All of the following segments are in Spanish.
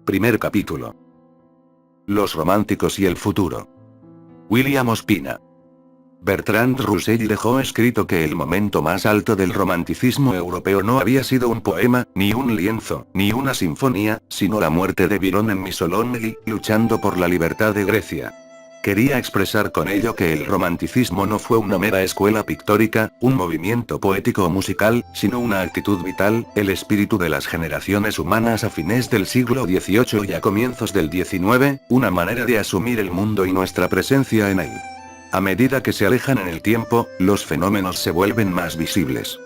Primer capítulo. Los románticos y el futuro. William Ospina. Bertrand Russell dejó escrito que el momento más alto del romanticismo europeo no había sido un poema, ni un lienzo, ni una sinfonía, sino la muerte de Byron en Missolonghi, luchando por la libertad de Grecia. Quería expresar con ello que el romanticismo no fue una mera escuela pictórica, un movimiento poético o musical, sino una actitud vital, el espíritu de las generaciones humanas a fines del siglo XVIII y a comienzos del XIX, una manera de asumir el mundo y nuestra presencia en él. A medida que se alejan en el tiempo, los fenómenos se vuelven más visibles.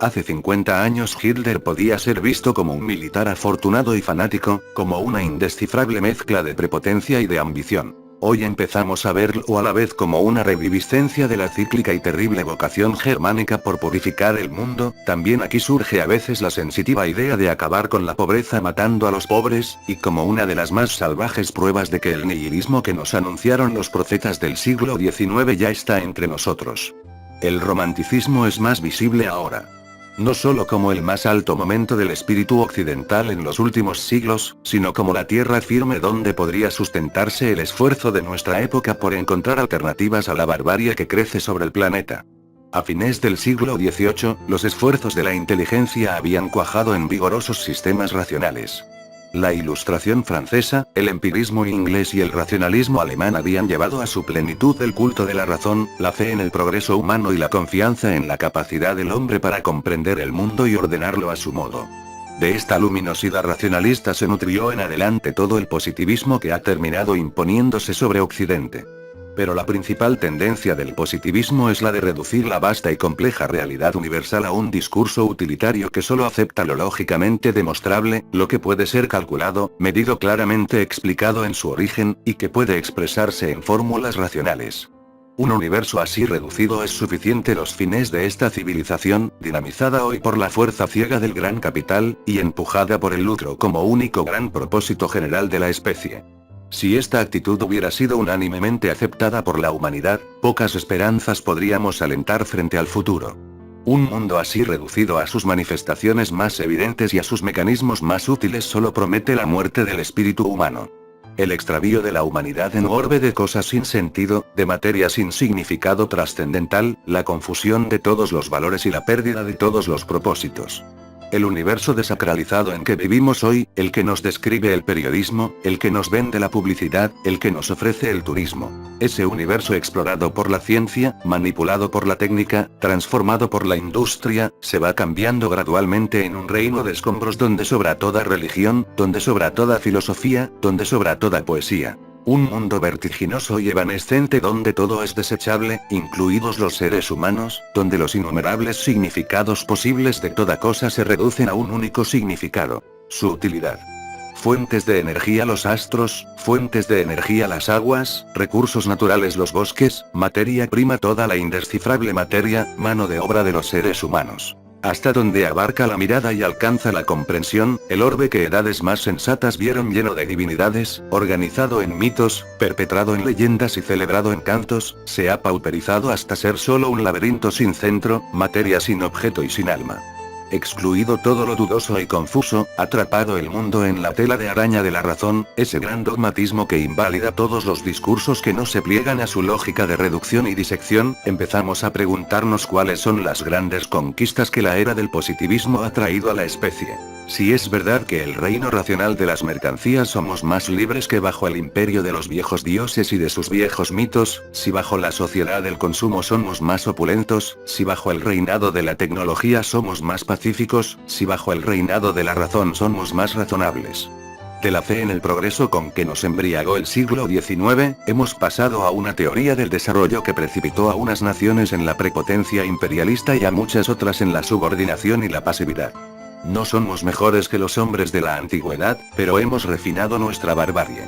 Hace 50 años Hitler podía ser visto como un militar afortunado y fanático, como una indescifrable mezcla de prepotencia y de ambición. Hoy empezamos a verlo a la vez como una reviviscencia de la cíclica y terrible vocación germánica por purificar el mundo. También aquí surge a veces la sensitiva idea de acabar con la pobreza matando a los pobres, y como una de las más salvajes pruebas de que el nihilismo que nos anunciaron los profetas del siglo XIX ya está entre nosotros. El romanticismo es más visible ahora. No solo como el más alto momento del espíritu occidental en los últimos siglos, sino como la tierra firme donde podría sustentarse el esfuerzo de nuestra época por encontrar alternativas a la barbarie que crece sobre el planeta. A fines del siglo XVIII, los esfuerzos de la inteligencia habían cuajado en vigorosos sistemas racionales. La Ilustración francesa, el empirismo inglés y el racionalismo alemán habían llevado a su plenitud el culto de la razón, la fe en el progreso humano y la confianza en la capacidad del hombre para comprender el mundo y ordenarlo a su modo. De esta luminosidad racionalista se nutrió en adelante todo el positivismo que ha terminado imponiéndose sobre Occidente. Pero la principal tendencia del positivismo es la de reducir la vasta y compleja realidad universal a un discurso utilitario que solo acepta lo lógicamente demostrable, lo que puede ser calculado, medido, claramente explicado en su origen, y que puede expresarse en fórmulas racionales. Un universo así reducido es suficiente los fines de esta civilización, dinamizada hoy por la fuerza ciega del gran capital, y empujada por el lucro como único gran propósito general de la especie. Si esta actitud hubiera sido unánimemente aceptada por la humanidad, pocas esperanzas podríamos alentar frente al futuro. Un mundo así reducido a sus manifestaciones más evidentes y a sus mecanismos más útiles solo promete la muerte del espíritu humano. El extravío de la humanidad en un orbe de cosas sin sentido, de materia sin significado trascendental, la confusión de todos los valores y la pérdida de todos los propósitos. El universo desacralizado en que vivimos hoy, el que nos describe el periodismo, el que nos vende la publicidad, el que nos ofrece el turismo. Ese universo explorado por la ciencia, manipulado por la técnica, transformado por la industria, se va cambiando gradualmente en un reino de escombros donde sobra toda religión, donde sobra toda filosofía, donde sobra toda poesía. Un mundo vertiginoso y evanescente donde todo es desechable, incluidos los seres humanos, donde los innumerables significados posibles de toda cosa se reducen a un único significado: su utilidad. Fuentes de energía los astros, fuentes de energía las aguas, recursos naturales los bosques, materia prima toda la indescifrable materia, mano de obra de los seres humanos. Hasta donde abarca la mirada y alcanza la comprensión, el orbe que edades más sensatas vieron lleno de divinidades, organizado en mitos, perpetrado en leyendas y celebrado en cantos, se ha pauperizado hasta ser solo un laberinto sin centro, materia sin objeto y sin alma. Excluido todo lo dudoso y confuso, atrapado el mundo en la tela de araña de la razón, ese gran dogmatismo que invalida todos los discursos que no se pliegan a su lógica de reducción y disección, empezamos a preguntarnos cuáles son las grandes conquistas que la era del positivismo ha traído a la especie. Si es verdad que el reino racional de las mercancías somos más libres que bajo el imperio de los viejos dioses y de sus viejos mitos, si bajo la sociedad del consumo somos más opulentos, si bajo el reinado de la tecnología somos más pacíficos, si bajo el reinado de la razón somos más razonables. De la fe en el progreso con que nos embriagó el siglo XIX, hemos pasado a una teoría del desarrollo que precipitó a unas naciones en la prepotencia imperialista y a muchas otras en la subordinación y la pasividad. No somos mejores que los hombres de la antigüedad, pero hemos refinado nuestra barbarie.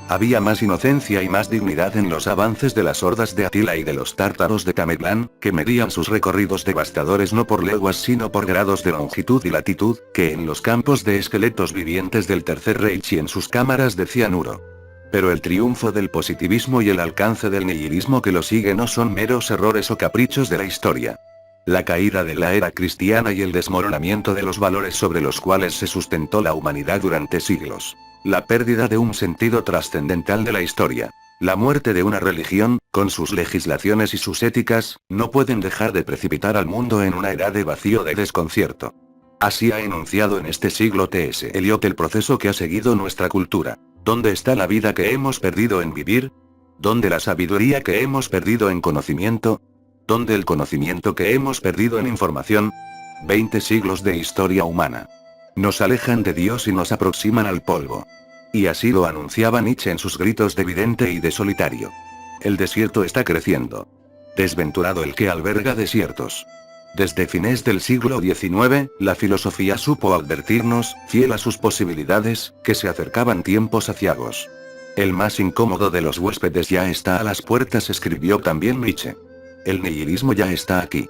Había más inocencia y más dignidad en los avances de las hordas de Atila y de los tártaros de Tamerlán, que medían sus recorridos devastadores no por leguas sino por grados de longitud y latitud, que en los campos de esqueletos vivientes del Tercer Reich y en sus cámaras de cianuro. Pero el triunfo del positivismo y el alcance del nihilismo que lo sigue no son meros errores o caprichos de la historia. La caída de la era cristiana y el desmoronamiento de los valores sobre los cuales se sustentó la humanidad durante siglos. La pérdida de un sentido trascendental de la historia. La muerte de una religión, con sus legislaciones y sus éticas, no pueden dejar de precipitar al mundo en una era de vacío de desconcierto. Así ha enunciado en este siglo T.S. Eliot el proceso que ha seguido nuestra cultura. ¿Dónde está la vida que hemos perdido en vivir? ¿Dónde la sabiduría que hemos perdido en conocimiento? ¿Dónde el conocimiento que hemos perdido en información? 20 siglos de historia humana. Nos alejan de Dios y nos aproximan al polvo. Y así lo anunciaba Nietzsche en sus gritos de vidente y de solitario. El desierto está creciendo. Desventurado el que alberga desiertos. Desde fines del siglo XIX, la filosofía supo advertirnos, fiel a sus posibilidades, que se acercaban tiempos aciagos. El más incómodo de los huéspedes ya está a las puertas, escribió también Nietzsche. El nihilismo ya está aquí.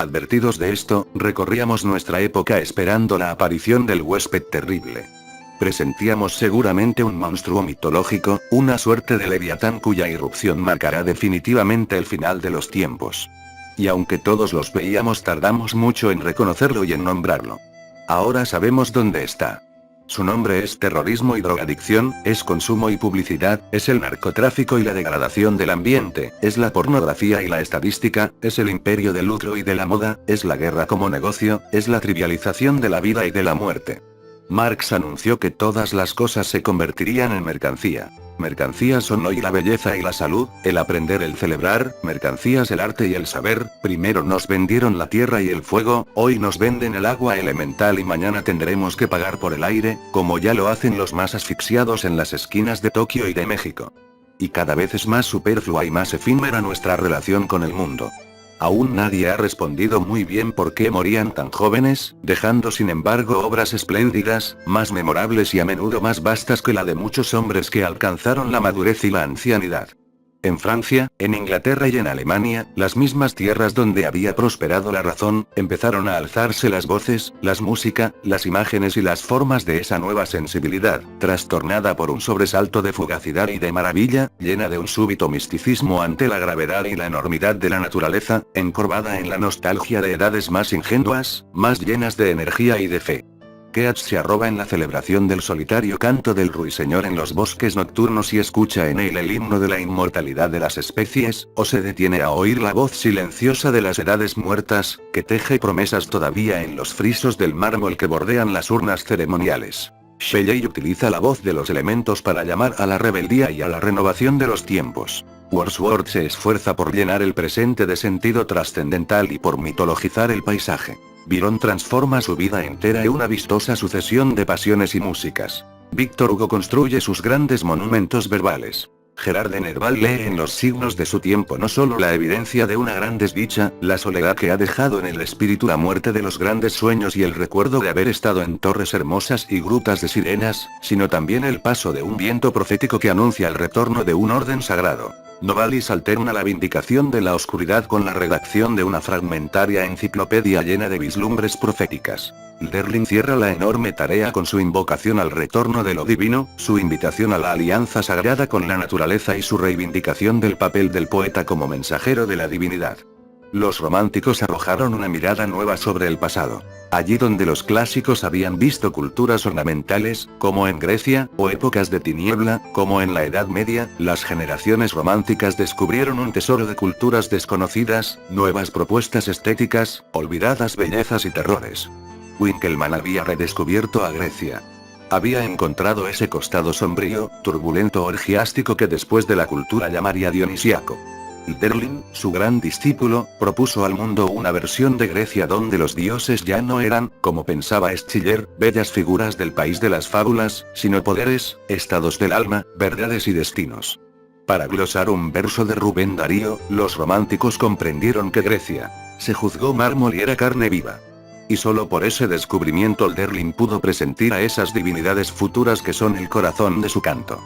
Advertidos de esto, recorríamos nuestra época esperando la aparición del huésped terrible. Presentíamos seguramente un monstruo mitológico, una suerte de leviatán cuya irrupción marcará definitivamente el final de los tiempos. Y aunque todos los veíamos, tardamos mucho en reconocerlo y en nombrarlo. Ahora sabemos dónde está. Su nombre es terrorismo y drogadicción, es consumo y publicidad, es el narcotráfico y la degradación del ambiente, es la pornografía y la estadística, es el imperio del lucro y de la moda, es la guerra como negocio, es la trivialización de la vida y de la muerte. Marx anunció que todas las cosas se convertirían en mercancía. Mercancías son hoy la belleza y la salud, el aprender, el celebrar, mercancías el arte y el saber. Primero nos vendieron la tierra y el fuego, hoy nos venden el agua elemental y mañana tendremos que pagar por el aire, como ya lo hacen los más asfixiados en las esquinas de Tokio y de México. Y cada vez es más superflua y más efímera nuestra relación con el mundo. Aún nadie ha respondido muy bien por qué morían tan jóvenes, dejando sin embargo obras espléndidas, más memorables y a menudo más vastas que la de muchos hombres que alcanzaron la madurez y la ancianidad. En Francia, en Inglaterra y en Alemania, las mismas tierras donde había prosperado la razón, empezaron a alzarse las voces, las música, las imágenes y las formas de esa nueva sensibilidad, trastornada por un sobresalto de fugacidad y de maravilla, llena de un súbito misticismo ante la gravedad y la enormidad de la naturaleza, encorvada en la nostalgia de edades más ingenuas, más llenas de energía y de fe. Keats se arroba en la celebración del solitario canto del ruiseñor en los bosques nocturnos y escucha en él el himno de la inmortalidad de las especies, o se detiene a oír la voz silenciosa de las edades muertas, que teje promesas todavía en los frisos del mármol que bordean las urnas ceremoniales. Shelley utiliza la voz de los elementos para llamar a la rebeldía y a la renovación de los tiempos. Wordsworth se esfuerza por llenar el presente de sentido trascendental y por mitologizar el paisaje. Byron transforma su vida entera en una vistosa sucesión de pasiones y músicas. Víctor Hugo construye sus grandes monumentos verbales. Gerard de Nerval lee en los signos de su tiempo no solo la evidencia de una gran desdicha, la soledad que ha dejado en el espíritu la muerte de los grandes sueños y el recuerdo de haber estado en torres hermosas y grutas de sirenas, sino también el paso de un viento profético que anuncia el retorno de un orden sagrado. Novalis alterna la vindicación de la oscuridad con la redacción de una fragmentaria enciclopedia llena de vislumbres proféticas. Hölderlin cierra la enorme tarea con su invocación al retorno de lo divino, su invitación a la alianza sagrada con la naturaleza y su reivindicación del papel del poeta como mensajero de la divinidad. Los románticos arrojaron una mirada nueva sobre el pasado. Allí donde los clásicos habían visto culturas ornamentales, como en Grecia, o épocas de tiniebla, como en la Edad Media, las generaciones románticas descubrieron un tesoro de culturas desconocidas, nuevas propuestas estéticas, olvidadas bellezas y terrores. Winkelmann había redescubierto a Grecia. Había encontrado ese costado sombrío, turbulento, orgiástico que después de la cultura llamaría dionisíaco. Hölderlin, su gran discípulo, propuso al mundo una versión de Grecia donde los dioses ya no eran, como pensaba Schiller, bellas figuras del país de las fábulas, sino poderes, estados del alma, verdades y destinos. Para glosar un verso de Rubén Darío, los románticos comprendieron que Grecia se juzgó mármol y era carne viva. Y solo por ese descubrimiento Hölderlin pudo presentir a esas divinidades futuras que son el corazón de su canto.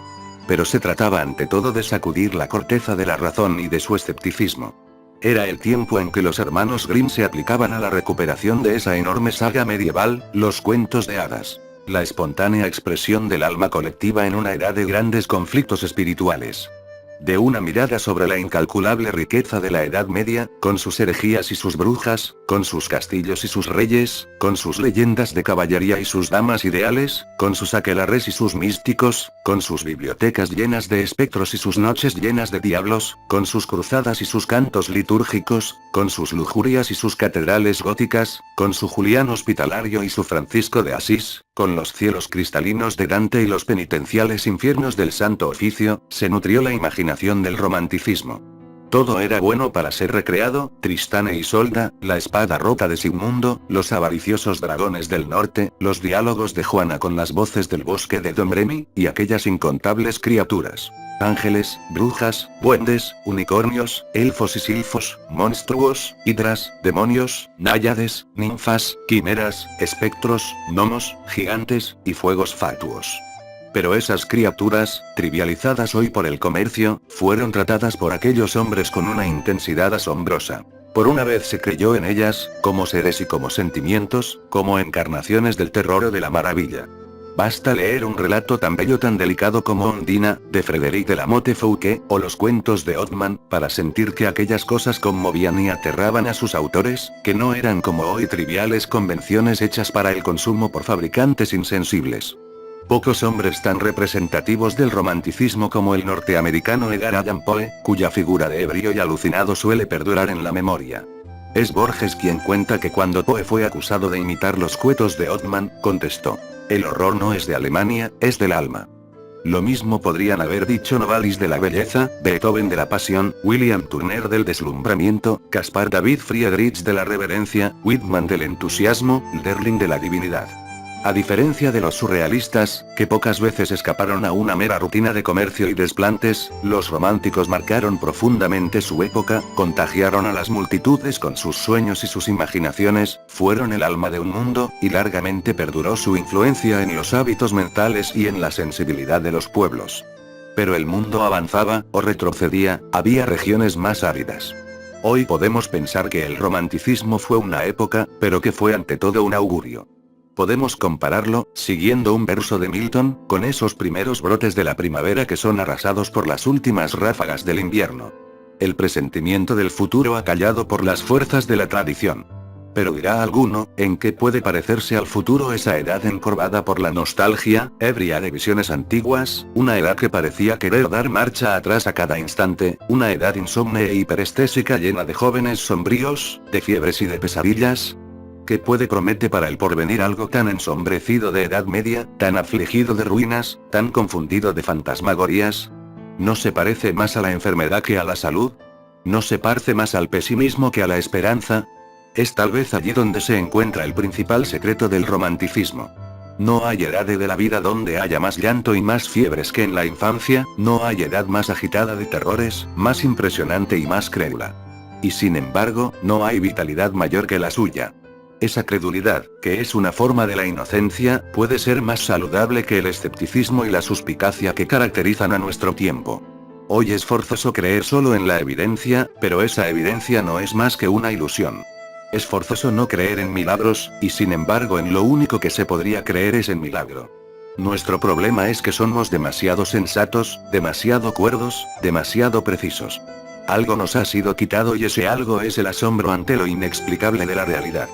Pero se trataba ante todo de sacudir la corteza de la razón y de su escepticismo. Era el tiempo en que los hermanos Grimm se aplicaban a la recuperación de esa enorme saga medieval, los cuentos de hadas. La espontánea expresión del alma colectiva en una era de grandes conflictos espirituales. De una mirada sobre la incalculable riqueza de la Edad Media, con sus herejías y sus brujas, con sus castillos y sus reyes, con sus leyendas de caballería y sus damas ideales, con sus aquelarres y sus místicos, con sus bibliotecas llenas de espectros y sus noches llenas de diablos, con sus cruzadas y sus cantos litúrgicos, con sus lujurias y sus catedrales góticas, con su Julián hospitalario y su Francisco de Asís, con los cielos cristalinos de Dante y los penitenciales infiernos del Santo Oficio, se nutrió la imaginación del romanticismo. Todo era bueno para ser recreado: Tristán e Isolda, la espada rota de Sigmundo, los avariciosos dragones del norte, los diálogos de Juana con las voces del bosque de Domremy, y aquellas incontables criaturas. Ángeles, brujas, duendes, unicornios, elfos y silfos, monstruos, hidras, demonios, náyades, ninfas, quimeras, espectros, gnomos, gigantes, y fuegos fatuos. Pero esas criaturas, trivializadas hoy por el comercio, fueron tratadas por aquellos hombres con una intensidad asombrosa. Por una vez se creyó en ellas, como seres y como sentimientos, como encarnaciones del terror o de la maravilla. Basta leer un relato tan bello, tan delicado como Ondina, de Frédéric de la Motte Fouquet, o los cuentos de Othman, para sentir que aquellas cosas conmovían y aterraban a sus autores, que no eran como hoy triviales convenciones hechas para el consumo por fabricantes insensibles. Pocos hombres tan representativos del romanticismo como el norteamericano Edgar Allan Poe, cuya figura de ebrio y alucinado suele perdurar en la memoria. Es Borges quien cuenta que cuando Poe fue acusado de imitar los cuentos de Othman, contestó: "El horror no es de Alemania, es del alma". Lo mismo podrían haber dicho Novalis de la belleza, Beethoven de la pasión, William Turner del deslumbramiento, Caspar David Friedrich de la reverencia, Whitman del entusiasmo, Hölderlin de la divinidad. A diferencia de los surrealistas, que pocas veces escaparon a una mera rutina de comercio y desplantes, los románticos marcaron profundamente su época, contagiaron a las multitudes con sus sueños y sus imaginaciones, fueron el alma de un mundo, y largamente perduró su influencia en los hábitos mentales y en la sensibilidad de los pueblos. Pero el mundo avanzaba, o retrocedía, había regiones más áridas. Hoy podemos pensar que el romanticismo fue una época, pero que fue ante todo un augurio. Podemos compararlo, siguiendo un verso de Milton, con esos primeros brotes de la primavera que son arrasados por las últimas ráfagas del invierno. El presentimiento del futuro acallado por las fuerzas de la tradición. Pero dirá alguno, ¿en qué puede parecerse al futuro esa edad encorvada por la nostalgia, ebria de visiones antiguas, una edad que parecía querer dar marcha atrás a cada instante, una edad insomne e hiperestésica llena de jóvenes sombríos, de fiebres y de pesadillas? ¿Qué puede promete para el porvenir algo tan ensombrecido de Edad Media, tan afligido de ruinas, tan confundido de fantasmagorías? ¿No se parece más a la enfermedad que a la salud? ¿No se parece más al pesimismo que a la esperanza? Es tal vez allí donde se encuentra el principal secreto del romanticismo. No hay edad de la vida donde haya más llanto y más fiebres que en la infancia, no hay edad más agitada de terrores, más impresionante y más crédula. Y sin embargo, no hay vitalidad mayor que la suya. Esa credulidad, que es una forma de la inocencia, puede ser más saludable que el escepticismo y la suspicacia que caracterizan a nuestro tiempo. Hoy es forzoso creer solo en la evidencia, pero esa evidencia no es más que una ilusión. Es forzoso no creer en milagros, y sin embargo en lo único que se podría creer es en milagro. Nuestro problema es que somos demasiado sensatos, demasiado cuerdos, demasiado precisos. Algo nos ha sido quitado y ese algo es el asombro ante lo inexplicable de la realidad.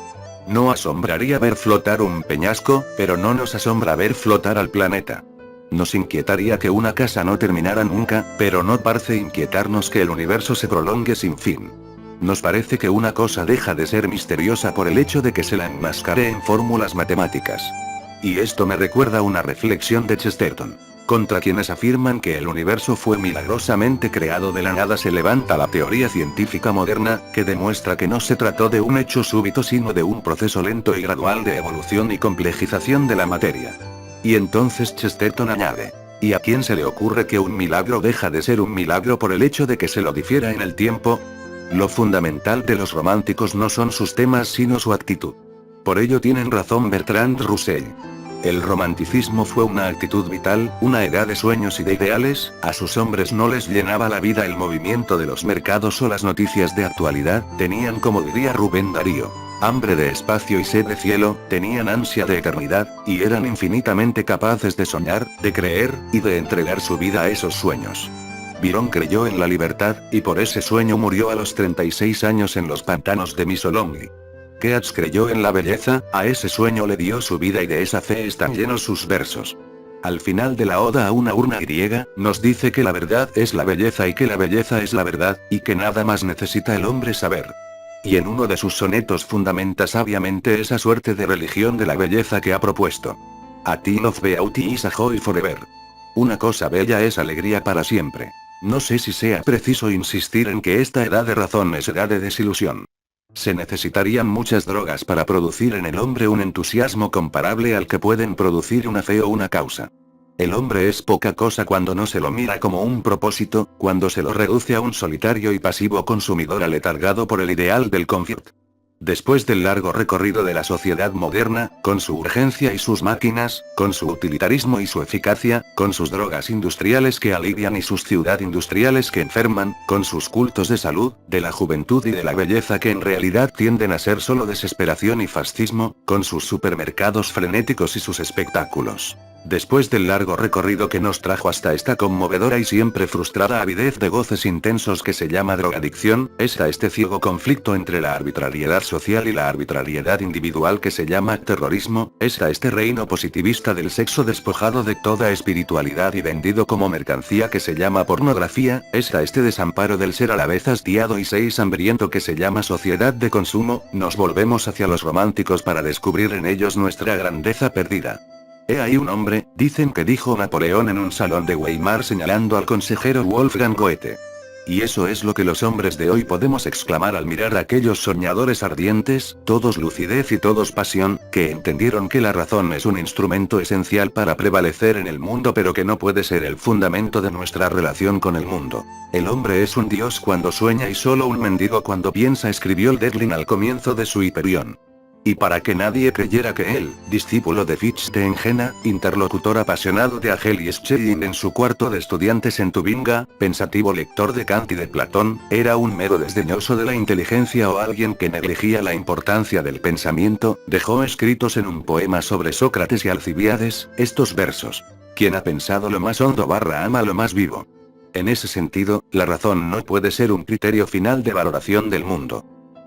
No asombraría ver flotar un peñasco, pero no nos asombra ver flotar al planeta. Nos inquietaría que una casa no terminara nunca, pero no parece inquietarnos que el universo se prolongue sin fin. Nos parece que una cosa deja de ser misteriosa por el hecho de que se la enmascare en fórmulas matemáticas. Y esto me recuerda una reflexión de Chesterton. Contra quienes afirman que el universo fue milagrosamente creado de la nada se levanta la teoría científica moderna, que demuestra que no se trató de un hecho súbito sino de un proceso lento y gradual de evolución y complejización de la materia. Y entonces Chesterton añade: ¿y a quién se le ocurre que un milagro deja de ser un milagro por el hecho de que se lo difiera en el tiempo? Lo fundamental de los románticos no son sus temas sino su actitud. Por ello tienen razón Bertrand Russell. El romanticismo fue una actitud vital, una edad de sueños y de ideales, a sus hombres no les llenaba la vida el movimiento de los mercados o las noticias de actualidad, tenían, como diría Rubén Darío, hambre de espacio y sed de cielo, tenían ansia de eternidad, y eran infinitamente capaces de soñar, de creer, y de entregar su vida a esos sueños. Byron creyó en la libertad, y por ese sueño murió a los 36 años en los pantanos de Missolonghi. Keats creyó en la belleza, a ese sueño le dio su vida y de esa fe están llenos sus versos. Al final de la Oda a una urna griega, nos dice que la verdad es la belleza y que la belleza es la verdad, y que nada más necesita el hombre saber. Y en uno de sus sonetos fundamenta sabiamente esa suerte de religión de la belleza que ha propuesto. A tale of beauty is a joy forever. Una cosa bella es alegría para siempre. No sé si sea preciso insistir en que esta edad de razón es edad de desilusión. Se necesitarían muchas drogas para producir en el hombre un entusiasmo comparable al que pueden producir una fe o una causa. El hombre es poca cosa cuando no se lo mira como un propósito, cuando se lo reduce a un solitario y pasivo consumidor aletargado por el ideal del confort. Después del largo recorrido de la sociedad moderna, con su urgencia y sus máquinas, con su utilitarismo y su eficacia, con sus drogas industriales que alivian y sus ciudad industriales que enferman, con sus cultos de salud, de la juventud y de la belleza que en realidad tienden a ser solo desesperación y fascismo, con sus supermercados frenéticos y sus espectáculos. Después del largo recorrido que nos trajo hasta esta conmovedora y siempre frustrada avidez de goces intensos que se llama drogadicción, está este ciego conflicto entre la arbitrariedad social y la arbitrariedad individual que se llama terrorismo, está este reino positivista del sexo despojado de toda espiritualidad y vendido como mercancía que se llama pornografía, está este desamparo del ser a la vez hastiado y seis hambriento que se llama sociedad de consumo, nos volvemos hacia los románticos para descubrir en ellos nuestra grandeza perdida. He ahí un hombre, dicen que dijo Napoleón en un salón de Weimar señalando al consejero Wolfgang Goethe. Y eso es lo que los hombres de hoy podemos exclamar al mirar a aquellos soñadores ardientes, todos lucidez y todos pasión, que entendieron que la razón es un instrumento esencial para prevalecer en el mundo pero que no puede ser el fundamento de nuestra relación con el mundo. El hombre es un dios cuando sueña y solo un mendigo cuando piensa, escribió el Dedlin al comienzo de su Hyperion. Y para que nadie creyera que él, discípulo de Fichte en Jena, interlocutor apasionado de Hegel y Schelling en su cuarto de estudiantes en Tubinga, pensativo lector de Kant y de Platón, era un mero desdeñoso de la inteligencia o alguien que negligía la importancia del pensamiento, dejó escritos en un poema sobre Sócrates y Alcibíades, estos versos. Quien ha pensado lo más hondo ama lo más vivo. En ese sentido, la razón no puede ser un criterio final de valoración del mundo.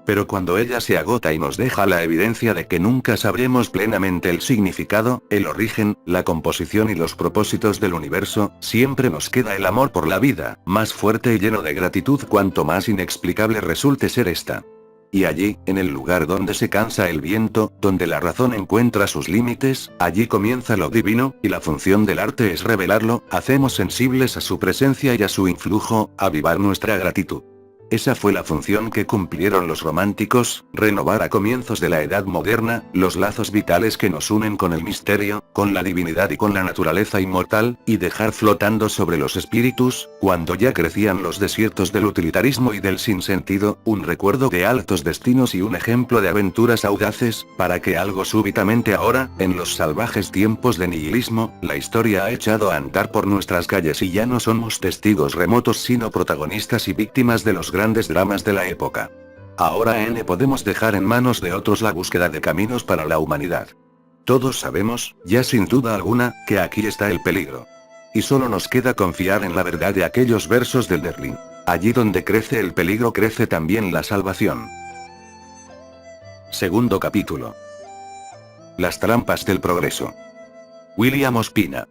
Pero cuando ella se agota y nos deja la evidencia de que nunca sabremos plenamente el significado, el origen, la composición y los propósitos del universo, siempre nos queda el amor por la vida, más fuerte y lleno de gratitud cuanto más inexplicable resulte ser esta. Y allí, en el lugar donde se cansa el viento, donde la razón encuentra sus límites, allí comienza lo divino, y la función del arte es revelarlo, hacemos sensibles a su presencia y a su influjo, avivar nuestra gratitud. Esa fue la función que cumplieron los románticos, renovar a comienzos de la Edad Moderna, los lazos vitales que nos unen con el misterio, con la divinidad y con la naturaleza inmortal, y dejar flotando sobre los espíritus, cuando ya crecían los desiertos del utilitarismo y del sinsentido, un recuerdo de altos destinos y un ejemplo de aventuras audaces, para que algo súbitamente ahora, en los salvajes tiempos de nihilismo, la historia ha echado a andar por nuestras calles y ya no somos testigos remotos sino protagonistas y víctimas de los grandes dramas de la época. Ahora podemos dejar en manos de otros la búsqueda de caminos para la humanidad. Todos sabemos, ya sin duda alguna, que aquí está el peligro. Y solo nos queda confiar en la verdad de aquellos versos del Derlin. Allí donde crece el peligro crece también la salvación. Segundo capítulo. Las trampas del progreso. William Ospina.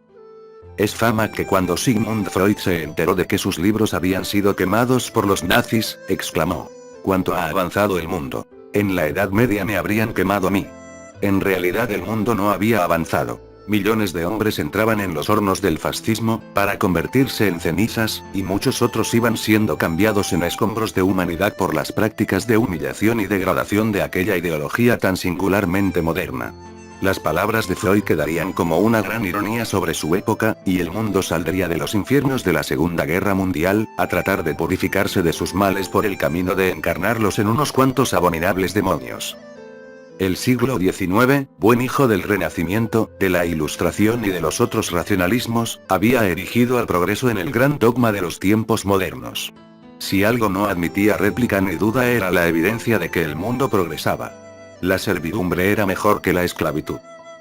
Es fama que cuando Sigmund Freud se enteró de que sus libros habían sido quemados por los nazis, exclamó: «¿Cuánto ha avanzado el mundo? En la Edad Media me habrían quemado a mí». En realidad el mundo no había avanzado. Millones de hombres entraban en los hornos del fascismo, para convertirse en cenizas, y muchos otros iban siendo cambiados en escombros de humanidad por las prácticas de humillación y degradación de aquella ideología tan singularmente moderna. Las palabras de Freud quedarían como una gran ironía sobre su época, y el mundo saldría de los infiernos de la Segunda Guerra Mundial, a tratar de purificarse de sus males por el camino de encarnarlos en unos cuantos abominables demonios. El siglo XIX, buen hijo del Renacimiento, de la Ilustración y de los otros racionalismos, había erigido al progreso en el gran dogma de los tiempos modernos. Si algo no admitía réplica ni duda era la evidencia de que el mundo progresaba. La servidumbre era mejor que la esclavitud.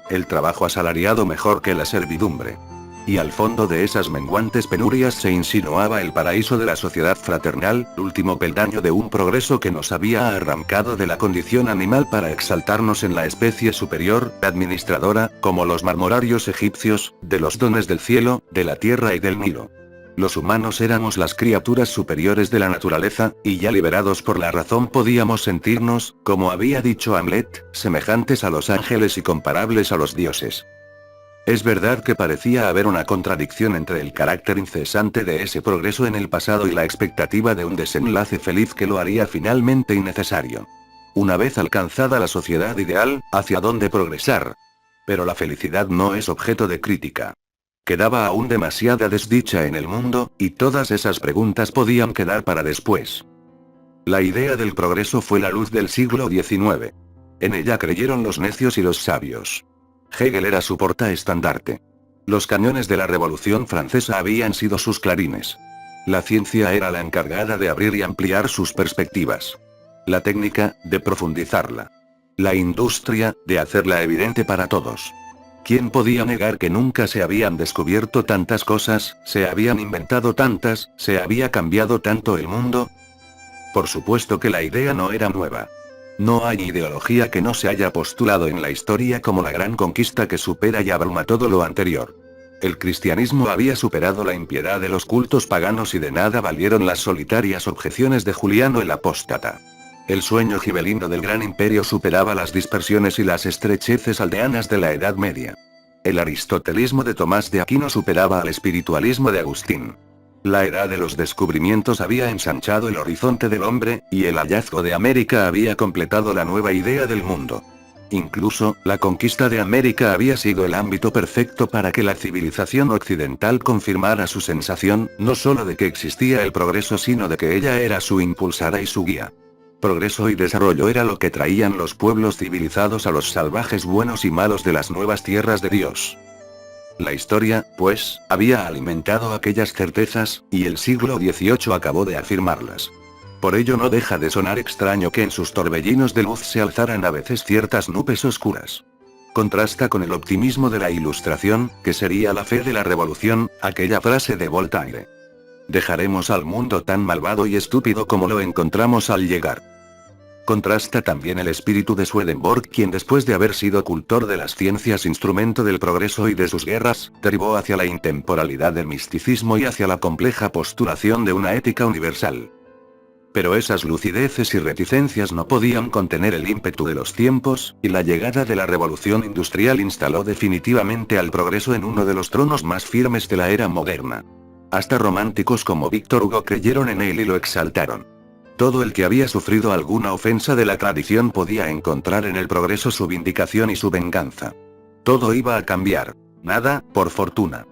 El trabajo asalariado mejor que la servidumbre. Y al fondo de esas menguantes penurias se insinuaba el paraíso de la sociedad fraternal, último peldaño de un progreso que nos había arrancado de la condición animal para exaltarnos en la especie superior, administradora, como los marmorarios egipcios, de los dones del cielo, de la tierra y del Nilo. Los humanos éramos las criaturas superiores de la naturaleza, y ya liberados por la razón podíamos sentirnos, como había dicho Hamlet, semejantes a los ángeles y comparables a los dioses. Es verdad que parecía haber una contradicción entre el carácter incesante de ese progreso en el pasado y la expectativa de un desenlace feliz que lo haría finalmente innecesario. Una vez alcanzada la sociedad ideal, ¿hacia dónde progresar? Pero la felicidad no es objeto de crítica. Quedaba aún demasiada desdicha en el mundo, y todas esas preguntas podían quedar para después. La idea del progreso fue la luz del siglo XIX. En ella creyeron los necios y los sabios. Hegel era su portaestandarte. Los cañones de la Revolución Francesa habían sido sus clarines. La ciencia era la encargada de abrir y ampliar sus perspectivas. La técnica, de profundizarla. La industria, de hacerla evidente para todos. ¿Quién podía negar que nunca se habían descubierto tantas cosas, se habían inventado tantas, se había cambiado tanto el mundo? Por supuesto que la idea no era nueva. No hay ideología que no se haya postulado en la historia como la gran conquista que supera y abruma todo lo anterior. El cristianismo había superado la impiedad de los cultos paganos y de nada valieron las solitarias objeciones de Juliano el Apóstata. El sueño gibelino del gran imperio superaba las dispersiones y las estrecheces aldeanas de la Edad Media. El aristotelismo de Tomás de Aquino superaba al espiritualismo de Agustín. La era de los descubrimientos había ensanchado el horizonte del hombre, y el hallazgo de América había completado la nueva idea del mundo. Incluso, la conquista de América había sido el ámbito perfecto para que la civilización occidental confirmara su sensación, no solo de que existía el progreso sino de que ella era su impulsora y su guía. Progreso y desarrollo era lo que traían los pueblos civilizados a los salvajes buenos y malos de las nuevas tierras de Dios. La historia, pues, había alimentado aquellas certezas, y el siglo XVIII acabó de afirmarlas. Por ello no deja de sonar extraño que en sus torbellinos de luz se alzaran a veces ciertas nubes oscuras. Contrasta con el optimismo de la Ilustración, que sería la fe de la Revolución, aquella frase de Voltaire. Dejaremos al mundo tan malvado y estúpido como lo encontramos al llegar. Contrasta también el espíritu de Swedenborg, quien después de haber sido cultor de las ciencias, instrumento del progreso y de sus guerras, derivó hacia la intemporalidad del misticismo y hacia la compleja postulación de una ética universal. Pero esas lucideces y reticencias no podían contener el ímpetu de los tiempos, y la llegada de la revolución industrial instaló definitivamente al progreso en uno de los tronos más firmes de la era moderna. Hasta románticos como Víctor Hugo creyeron en él y lo exaltaron. Todo el que había sufrido alguna ofensa de la tradición podía encontrar en el progreso su vindicación y su venganza. Todo iba a cambiar. Nada, por fortuna.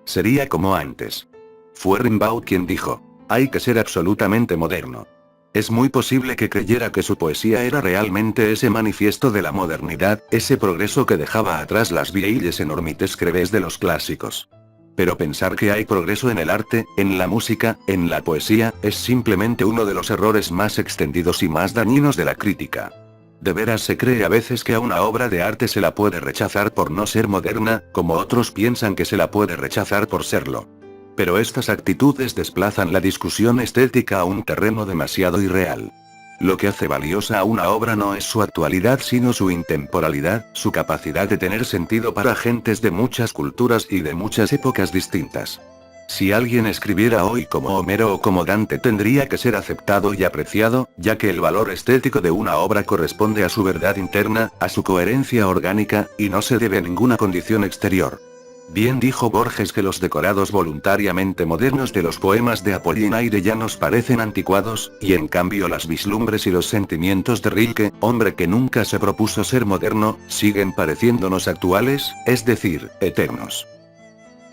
Sería como antes. Fue Rimbaud quien dijo: hay que ser absolutamente moderno. Es muy posible que creyera que su poesía era realmente ese manifiesto de la modernidad, ese progreso que dejaba atrás las vieilles enormites creves de los clásicos. Pero pensar que hay progreso en el arte, en la música, en la poesía, es simplemente uno de los errores más extendidos y más dañinos de la crítica. De veras se cree a veces que a una obra de arte se la puede rechazar por no ser moderna, como otros piensan que se la puede rechazar por serlo. Pero estas actitudes desplazan la discusión estética a un terreno demasiado irreal. Lo que hace valiosa a una obra no es su actualidad sino su intemporalidad, su capacidad de tener sentido para gentes de muchas culturas y de muchas épocas distintas. Si alguien escribiera hoy como Homero o como Dante tendría que ser aceptado y apreciado, ya que el valor estético de una obra corresponde a su verdad interna, a su coherencia orgánica, y no se debe a ninguna condición exterior. Bien dijo Borges que los decorados voluntariamente modernos de los poemas de Apollinaire ya nos parecen anticuados, y en cambio las vislumbres y los sentimientos de Rilke, hombre que nunca se propuso ser moderno, siguen pareciéndonos actuales, es decir, eternos.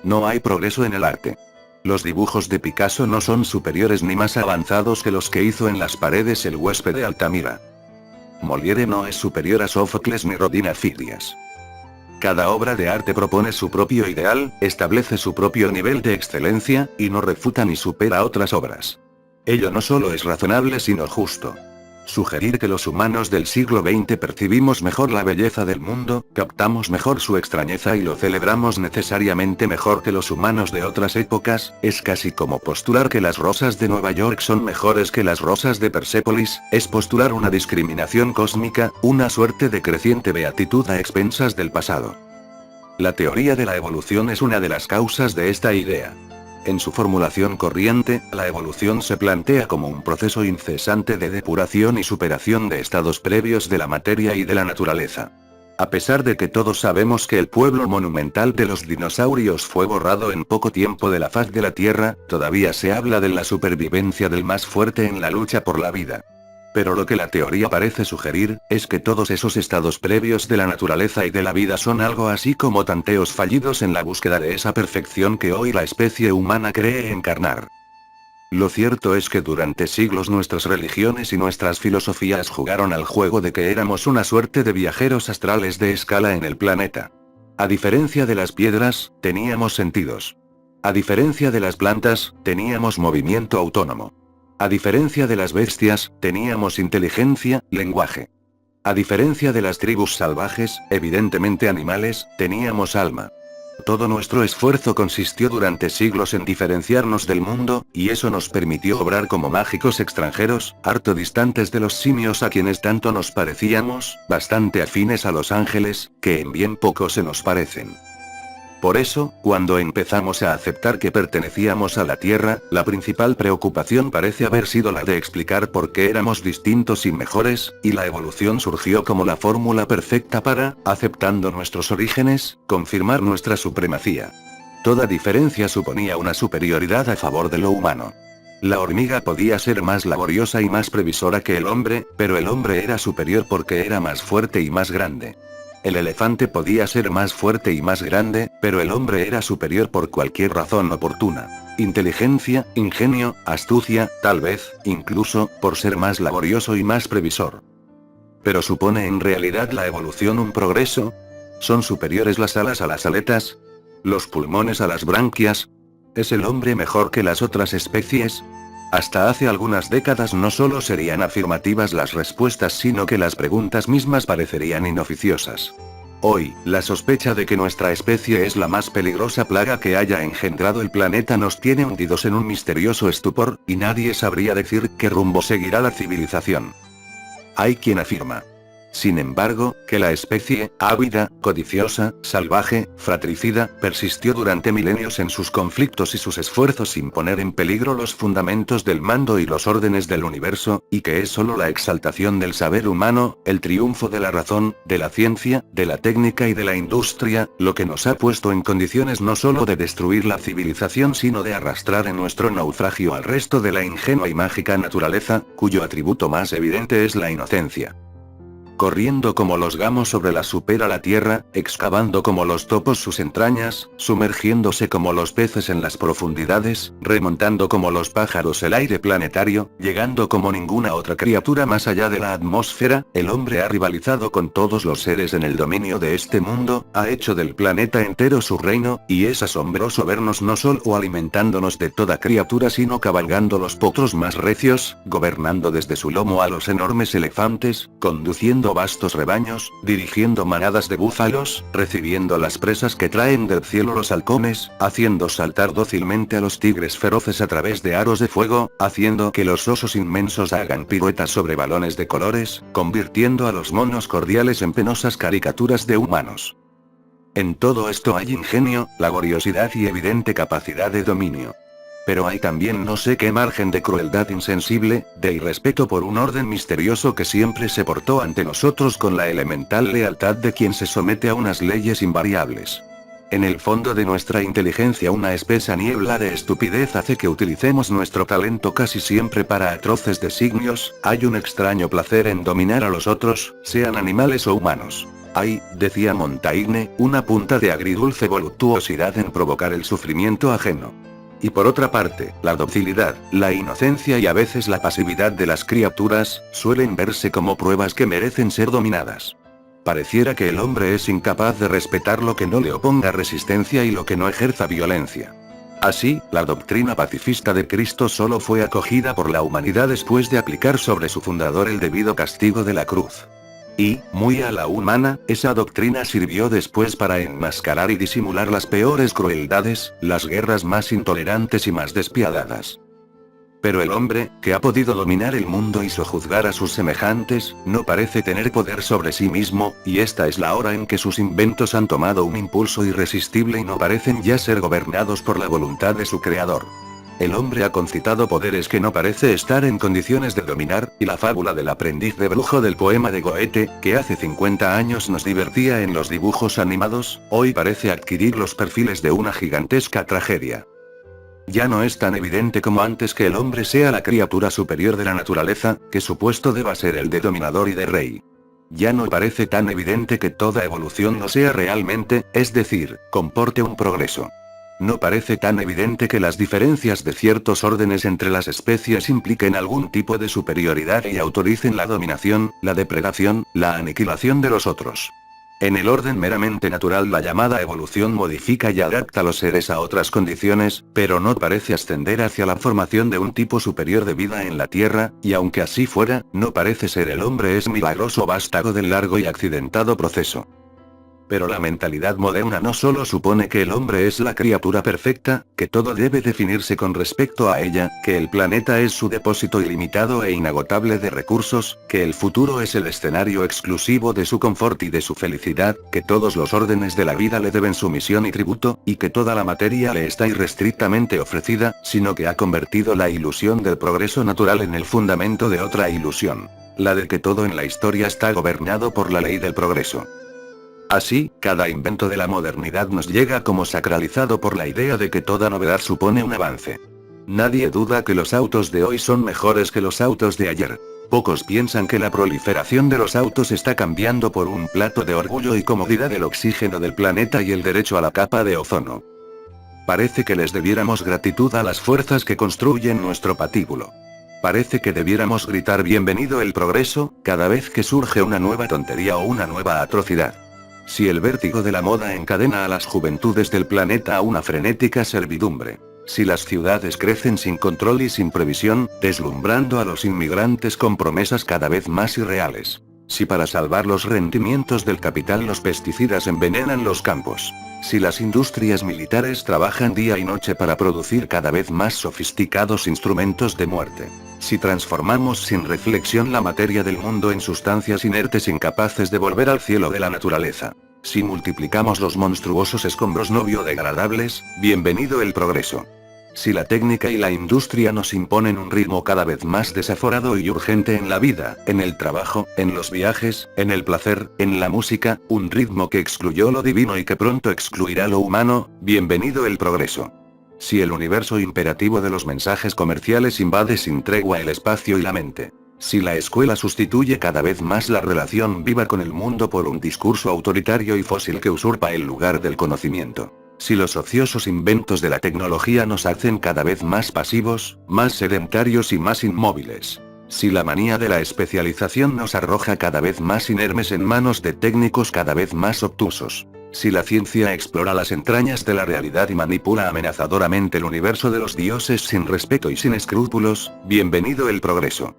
No hay progreso en el arte. Los dibujos de Picasso no son superiores ni más avanzados que los que hizo en las paredes el huésped de Altamira. Molière no es superior a Sófocles ni Rodin Fidias. Cada obra de arte propone su propio ideal, establece su propio nivel de excelencia, y no refuta ni supera otras obras. Ello no solo es razonable sino justo. Sugerir que los humanos del siglo XX percibimos mejor la belleza del mundo, captamos mejor su extrañeza y lo celebramos necesariamente mejor que los humanos de otras épocas, es casi como postular que las rosas de Nueva York son mejores que las rosas de Persépolis, es postular una discriminación cósmica, una suerte de creciente beatitud a expensas del pasado. La teoría de la evolución es una de las causas de esta idea. En su formulación corriente, la evolución se plantea como un proceso incesante de depuración y superación de estados previos de la materia y de la naturaleza. A pesar de que todos sabemos que el pueblo monumental de los dinosaurios fue borrado en poco tiempo de la faz de la Tierra, todavía se habla de la supervivencia del más fuerte en la lucha por la vida. Pero lo que la teoría parece sugerir, es que todos esos estados previos de la naturaleza y de la vida son algo así como tanteos fallidos en la búsqueda de esa perfección que hoy la especie humana cree encarnar. Lo cierto es que durante siglos nuestras religiones y nuestras filosofías jugaron al juego de que éramos una suerte de viajeros astrales de escala en el planeta. A diferencia de las piedras, teníamos sentidos. A diferencia de las plantas, teníamos movimiento autónomo. A diferencia de las bestias, teníamos inteligencia, lenguaje. A diferencia de las tribus salvajes, evidentemente animales, teníamos alma. Todo nuestro esfuerzo consistió durante siglos en diferenciarnos del mundo, y eso nos permitió obrar como mágicos extranjeros, harto distantes de los simios a quienes tanto nos parecíamos, bastante afines a los ángeles, que en bien poco se nos parecen. Por eso, cuando empezamos a aceptar que pertenecíamos a la Tierra, la principal preocupación parece haber sido la de explicar por qué éramos distintos y mejores, y la evolución surgió como la fórmula perfecta para, aceptando nuestros orígenes, confirmar nuestra supremacía. Toda diferencia suponía una superioridad a favor de lo humano. La hormiga podía ser más laboriosa y más previsora que el hombre, pero el hombre era superior porque era más fuerte y más grande. El elefante podía ser más fuerte y más grande, pero el hombre era superior por cualquier razón oportuna. Inteligencia, ingenio, astucia, tal vez, incluso, por ser más laborioso y más previsor. ¿Pero supone en realidad la evolución un progreso? ¿Son superiores las alas a las aletas? ¿Los pulmones a las branquias? ¿Es el hombre mejor que las otras especies? Hasta hace algunas décadas no solo serían afirmativas las respuestas, sino que las preguntas mismas parecerían inoficiosas. Hoy, la sospecha de que nuestra especie es la más peligrosa plaga que haya engendrado el planeta nos tiene hundidos en un misterioso estupor, y nadie sabría decir qué rumbo seguirá la civilización. Hay quien afirma, sin embargo, que la especie, ávida, codiciosa, salvaje, fratricida, persistió durante milenios en sus conflictos y sus esfuerzos sin poner en peligro los fundamentos del mando y los órdenes del universo, y que es solo la exaltación del saber humano, el triunfo de la razón, de la ciencia, de la técnica y de la industria, lo que nos ha puesto en condiciones no solo de destruir la civilización sino de arrastrar en nuestro naufragio al resto de la ingenua y mágica naturaleza, cuyo atributo más evidente es la inocencia. Corriendo como los gamos sobre la supera la tierra, excavando como los topos sus entrañas, sumergiéndose como los peces en las profundidades, remontando como los pájaros el aire planetario, llegando como ninguna otra criatura más allá de la atmósfera, el hombre ha rivalizado con todos los seres en el dominio de este mundo, ha hecho del planeta entero su reino, y es asombroso vernos no solo alimentándonos de toda criatura sino cabalgando los potros más recios, gobernando desde su lomo a los enormes elefantes, conduciendo vastos rebaños, dirigiendo manadas de búfalos, recibiendo las presas que traen del cielo los halcones, haciendo saltar dócilmente a los tigres feroces a través de aros de fuego, haciendo que los osos inmensos hagan piruetas sobre balones de colores, convirtiendo a los monos cordiales en penosas caricaturas de humanos. En todo esto hay ingenio, laboriosidad y evidente capacidad de dominio. Pero hay también no sé qué margen de crueldad insensible, de irrespeto por un orden misterioso que siempre se portó ante nosotros con la elemental lealtad de quien se somete a unas leyes invariables. En el fondo de nuestra inteligencia una espesa niebla de estupidez hace que utilicemos nuestro talento casi siempre para atroces designios, hay un extraño placer en dominar a los otros, sean animales o humanos. Hay, decía Montaigne, una punta de agridulce voluptuosidad en provocar el sufrimiento ajeno. Y por otra parte, la docilidad, la inocencia y a veces la pasividad de las criaturas, suelen verse como pruebas que merecen ser dominadas. Pareciera que el hombre es incapaz de respetar lo que no le oponga resistencia y lo que no ejerza violencia. Así, la doctrina pacifista de Cristo solo fue acogida por la humanidad después de aplicar sobre su fundador el debido castigo de la cruz. Y, muy a la humana, esa doctrina sirvió después para enmascarar y disimular las peores crueldades, las guerras más intolerantes y más despiadadas. Pero el hombre, que ha podido dominar el mundo y sojuzgar a sus semejantes, no parece tener poder sobre sí mismo, y esta es la hora en que sus inventos han tomado un impulso irresistible y no parecen ya ser gobernados por la voluntad de su creador. El hombre ha concitado poderes que no parece estar en condiciones de dominar, y la fábula del aprendiz de brujo del poema de Goethe, que hace 50 años nos divertía en los dibujos animados, hoy parece adquirir los perfiles de una gigantesca tragedia. Ya no es tan evidente como antes que el hombre sea la criatura superior de la naturaleza, que su puesto deba ser el de dominador y de rey. Ya no parece tan evidente que toda evolución lo sea realmente, es decir, comporte un progreso. No parece tan evidente que las diferencias de ciertos órdenes entre las especies impliquen algún tipo de superioridad y autoricen la dominación, la depredación, la aniquilación de los otros. En el orden meramente natural la llamada evolución modifica y adapta a los seres a otras condiciones, pero no parece ascender hacia la formación de un tipo superior de vida en la Tierra, y aunque así fuera, no parece ser el hombre es milagroso vástago del largo y accidentado proceso. Pero la mentalidad moderna no solo supone que el hombre es la criatura perfecta, que todo debe definirse con respecto a ella, que el planeta es su depósito ilimitado e inagotable de recursos, que el futuro es el escenario exclusivo de su confort y de su felicidad, que todos los órdenes de la vida le deben sumisión y tributo, y que toda la materia le está irrestrictamente ofrecida, sino que ha convertido la ilusión del progreso natural en el fundamento de otra ilusión, la de que todo en la historia está gobernado por la ley del progreso. Así, cada invento de la modernidad nos llega como sacralizado por la idea de que toda novedad supone un avance. Nadie duda que los autos de hoy son mejores que los autos de ayer. Pocos piensan que la proliferación de los autos está cambiando por un plato de orgullo y comodidad el oxígeno del planeta y el derecho a la capa de ozono. Parece que les debiéramos gratitud a las fuerzas que construyen nuestro patíbulo. Parece que debiéramos gritar bienvenido el progreso, cada vez que surge una nueva tontería o una nueva atrocidad. Si el vértigo de la moda encadena a las juventudes del planeta a una frenética servidumbre. Si las ciudades crecen sin control y sin previsión, deslumbrando a los inmigrantes con promesas cada vez más irreales. Si para salvar los rendimientos del capital los pesticidas envenenan los campos. Si las industrias militares trabajan día y noche para producir cada vez más sofisticados instrumentos de muerte. Si transformamos sin reflexión la materia del mundo en sustancias inertes incapaces de volver al cielo de la naturaleza. Si multiplicamos los monstruosos escombros no biodegradables, bienvenido el progreso. Si la técnica y la industria nos imponen un ritmo cada vez más desaforado y urgente en la vida, en el trabajo, en los viajes, en el placer, en la música, un ritmo que excluyó lo divino y que pronto excluirá lo humano, bienvenido el progreso. Si el universo imperativo de los mensajes comerciales invade sin tregua el espacio y la mente. Si la escuela sustituye cada vez más la relación viva con el mundo por un discurso autoritario y fósil que usurpa el lugar del conocimiento. Si los ociosos inventos de la tecnología nos hacen cada vez más pasivos, más sedentarios y más inmóviles. Si la manía de la especialización nos arroja cada vez más inermes en manos de técnicos cada vez más obtusos. Si la ciencia explora las entrañas de la realidad y manipula amenazadoramente el universo de los dioses sin respeto y sin escrúpulos, bienvenido el progreso.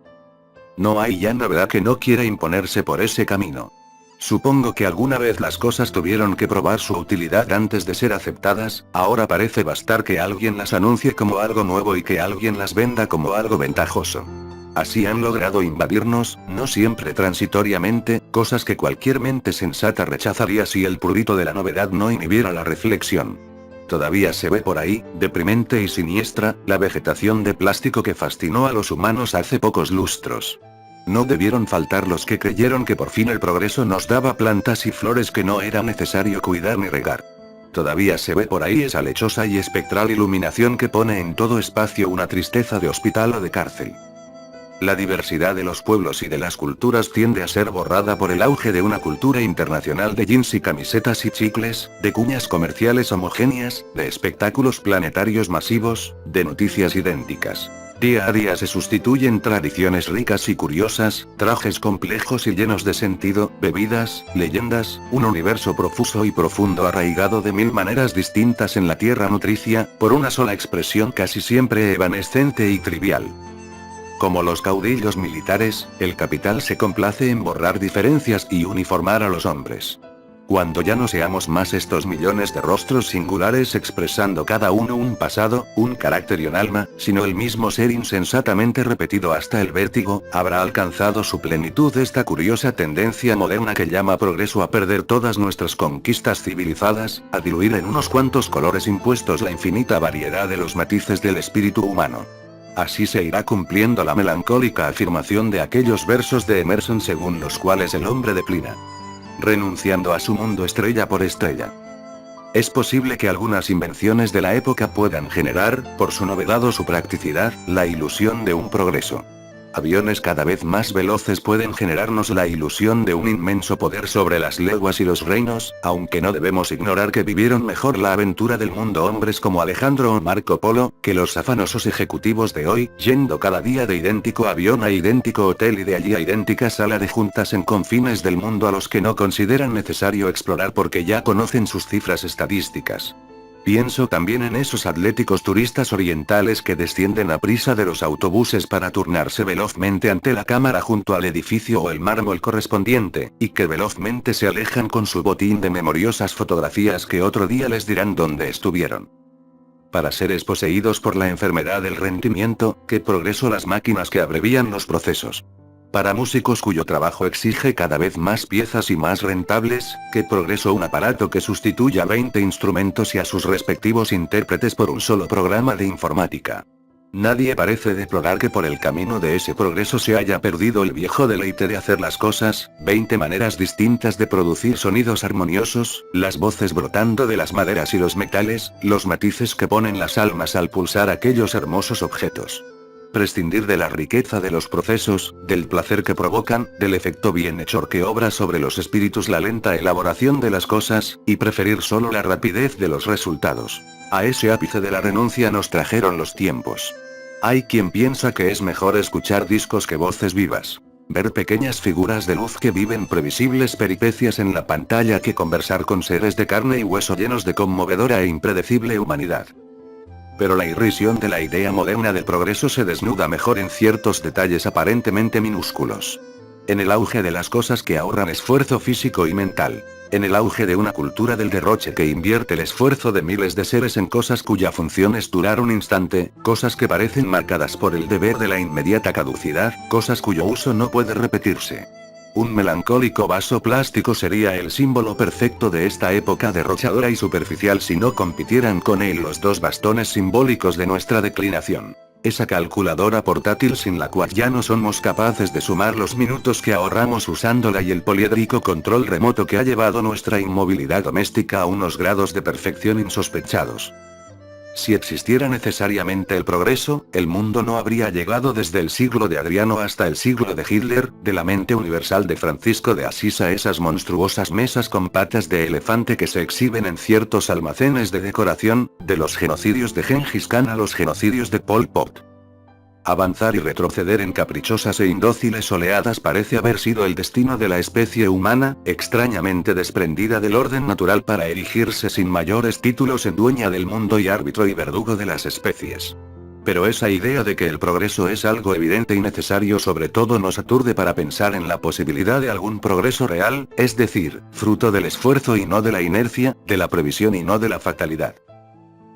No hay ya novedad que no quiera imponerse por ese camino. Supongo que alguna vez las cosas tuvieron que probar su utilidad antes de ser aceptadas, ahora parece bastar que alguien las anuncie como algo nuevo y que alguien las venda como algo ventajoso. Así han logrado invadirnos, no siempre transitoriamente, cosas que cualquier mente sensata rechazaría si el prurito de la novedad no inhibiera la reflexión. Todavía se ve por ahí, deprimente y siniestra, la vegetación de plástico que fascinó a los humanos hace pocos lustros. No debieron faltar los que creyeron que por fin el progreso nos daba plantas y flores que no era necesario cuidar ni regar. Todavía se ve por ahí esa lechosa y espectral iluminación que pone en todo espacio una tristeza de hospital o de cárcel. La diversidad de los pueblos y de las culturas tiende a ser borrada por el auge de una cultura internacional de jeans y camisetas y chicles, de cuñas comerciales homogéneas, de espectáculos planetarios masivos, de noticias idénticas. Día a día se sustituyen tradiciones ricas y curiosas, trajes complejos y llenos de sentido, bebidas, leyendas, un universo profuso y profundo arraigado de mil maneras distintas en la tierra nutricia, por una sola expresión casi siempre evanescente y trivial. Como los caudillos militares, el capital se complace en borrar diferencias y uniformar a los hombres. Cuando ya no seamos más estos millones de rostros singulares expresando cada uno un pasado, un carácter y un alma, sino el mismo ser insensatamente repetido hasta el vértigo, habrá alcanzado su plenitud esta curiosa tendencia moderna que llama progreso a perder todas nuestras conquistas civilizadas, a diluir en unos cuantos colores impuestos la infinita variedad de los matices del espíritu humano. Así se irá cumpliendo la melancólica afirmación de aquellos versos de Emerson según los cuales el hombre declina, renunciando a su mundo estrella por estrella. Es posible que algunas invenciones de la época puedan generar, por su novedad o su practicidad, la ilusión de un progreso. Aviones cada vez más veloces pueden generarnos la ilusión de un inmenso poder sobre las leguas y los reinos, aunque no debemos ignorar que vivieron mejor la aventura del mundo hombres como Alejandro o Marco Polo, que los afanosos ejecutivos de hoy, yendo cada día de idéntico avión a idéntico hotel y de allí a idéntica sala de juntas en confines del mundo a los que no consideran necesario explorar porque ya conocen sus cifras estadísticas. Pienso también en esos atléticos turistas orientales que descienden a prisa de los autobuses para turnarse velozmente ante la cámara junto al edificio o el mármol correspondiente, y que velozmente se alejan con su botín de memoriosas fotografías que otro día les dirán dónde estuvieron. Para seres poseídos por la enfermedad del rendimiento, que progreso las máquinas que abrevían los procesos. Para músicos cuyo trabajo exige cada vez más piezas y más rentables, que progreso un aparato que sustituya 20 instrumentos y a sus respectivos intérpretes por un solo programa de informática. Nadie parece deplorar que por el camino de ese progreso se haya perdido el viejo deleite de hacer las cosas, 20 maneras distintas de producir sonidos armoniosos, las voces brotando de las maderas y los metales, los matices que ponen las almas al pulsar aquellos hermosos objetos. Prescindir de la riqueza de los procesos, del placer que provocan, del efecto bienhechor que obra sobre los espíritus la lenta elaboración de las cosas, y preferir solo la rapidez de los resultados. A ese ápice de la renuncia nos trajeron los tiempos. Hay quien piensa que es mejor escuchar discos que voces vivas. Ver pequeñas figuras de luz que viven previsibles peripecias en la pantalla que conversar con seres de carne y hueso llenos de conmovedora e impredecible humanidad. Pero la irrisión de la idea moderna del progreso se desnuda mejor en ciertos detalles aparentemente minúsculos. En el auge de las cosas que ahorran esfuerzo físico y mental. En el auge de una cultura del derroche que invierte el esfuerzo de miles de seres en cosas cuya función es durar un instante, cosas que parecen marcadas por el deber de la inmediata caducidad, cosas cuyo uso no puede repetirse. Un melancólico vaso plástico sería el símbolo perfecto de esta época derrochadora y superficial si no compitieran con él los dos bastones simbólicos de nuestra declinación. Esa calculadora portátil sin la cual ya no somos capaces de sumar los minutos que ahorramos usándola y el poliédrico control remoto que ha llevado nuestra inmovilidad doméstica a unos grados de perfección insospechados. Si existiera necesariamente el progreso, el mundo no habría llegado desde el siglo de Adriano hasta el siglo de Hitler, de la mente universal de Francisco de Asís a esas monstruosas mesas con patas de elefante que se exhiben en ciertos almacenes de decoración, de los genocidios de Gengis Khan a los genocidios de Pol Pot. Avanzar y retroceder en caprichosas e indóciles oleadas parece haber sido el destino de la especie humana, extrañamente desprendida del orden natural para erigirse sin mayores títulos en dueña del mundo y árbitro y verdugo de las especies. Pero esa idea de que el progreso es algo evidente y necesario sobre todo nos aturde para pensar en la posibilidad de algún progreso real, es decir, fruto del esfuerzo y no de la inercia, de la previsión y no de la fatalidad.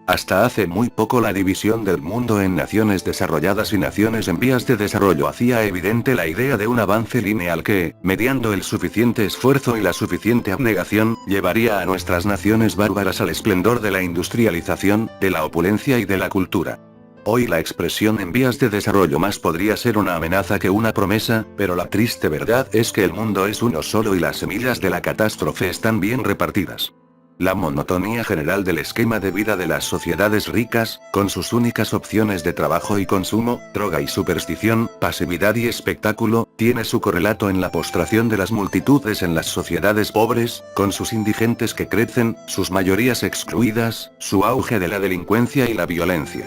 Hasta hace muy poco la división del mundo en naciones desarrolladas y naciones en vías de desarrollo hacía evidente la idea de un avance lineal que, mediando el suficiente esfuerzo y la suficiente abnegación, llevaría a nuestras naciones bárbaras al esplendor de la industrialización, de la opulencia y de la cultura. Hoy la expresión en vías de desarrollo más podría ser una amenaza que una promesa, pero la triste verdad es que el mundo es uno solo y las semillas de la catástrofe están bien repartidas. La monotonía general del esquema de vida de las sociedades ricas, con sus únicas opciones de trabajo y consumo, droga y superstición, pasividad y espectáculo, tiene su correlato en la postración de las multitudes en las sociedades pobres, con sus indigentes que crecen, sus mayorías excluidas, su auge de la delincuencia y la violencia.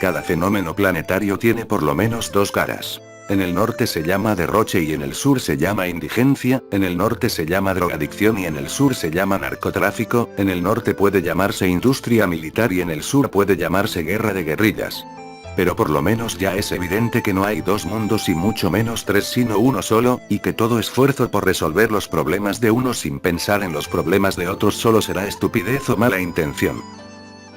Cada fenómeno planetario tiene por lo menos dos caras. En el norte se llama derroche y en el sur se llama indigencia, en el norte se llama drogadicción y en el sur se llama narcotráfico, en el norte puede llamarse industria militar y en el sur puede llamarse guerra de guerrillas. Pero por lo menos ya es evidente que no hay dos mundos y mucho menos tres sino uno solo, y que todo esfuerzo por resolver los problemas de unos sin pensar en los problemas de otros solo será estupidez o mala intención.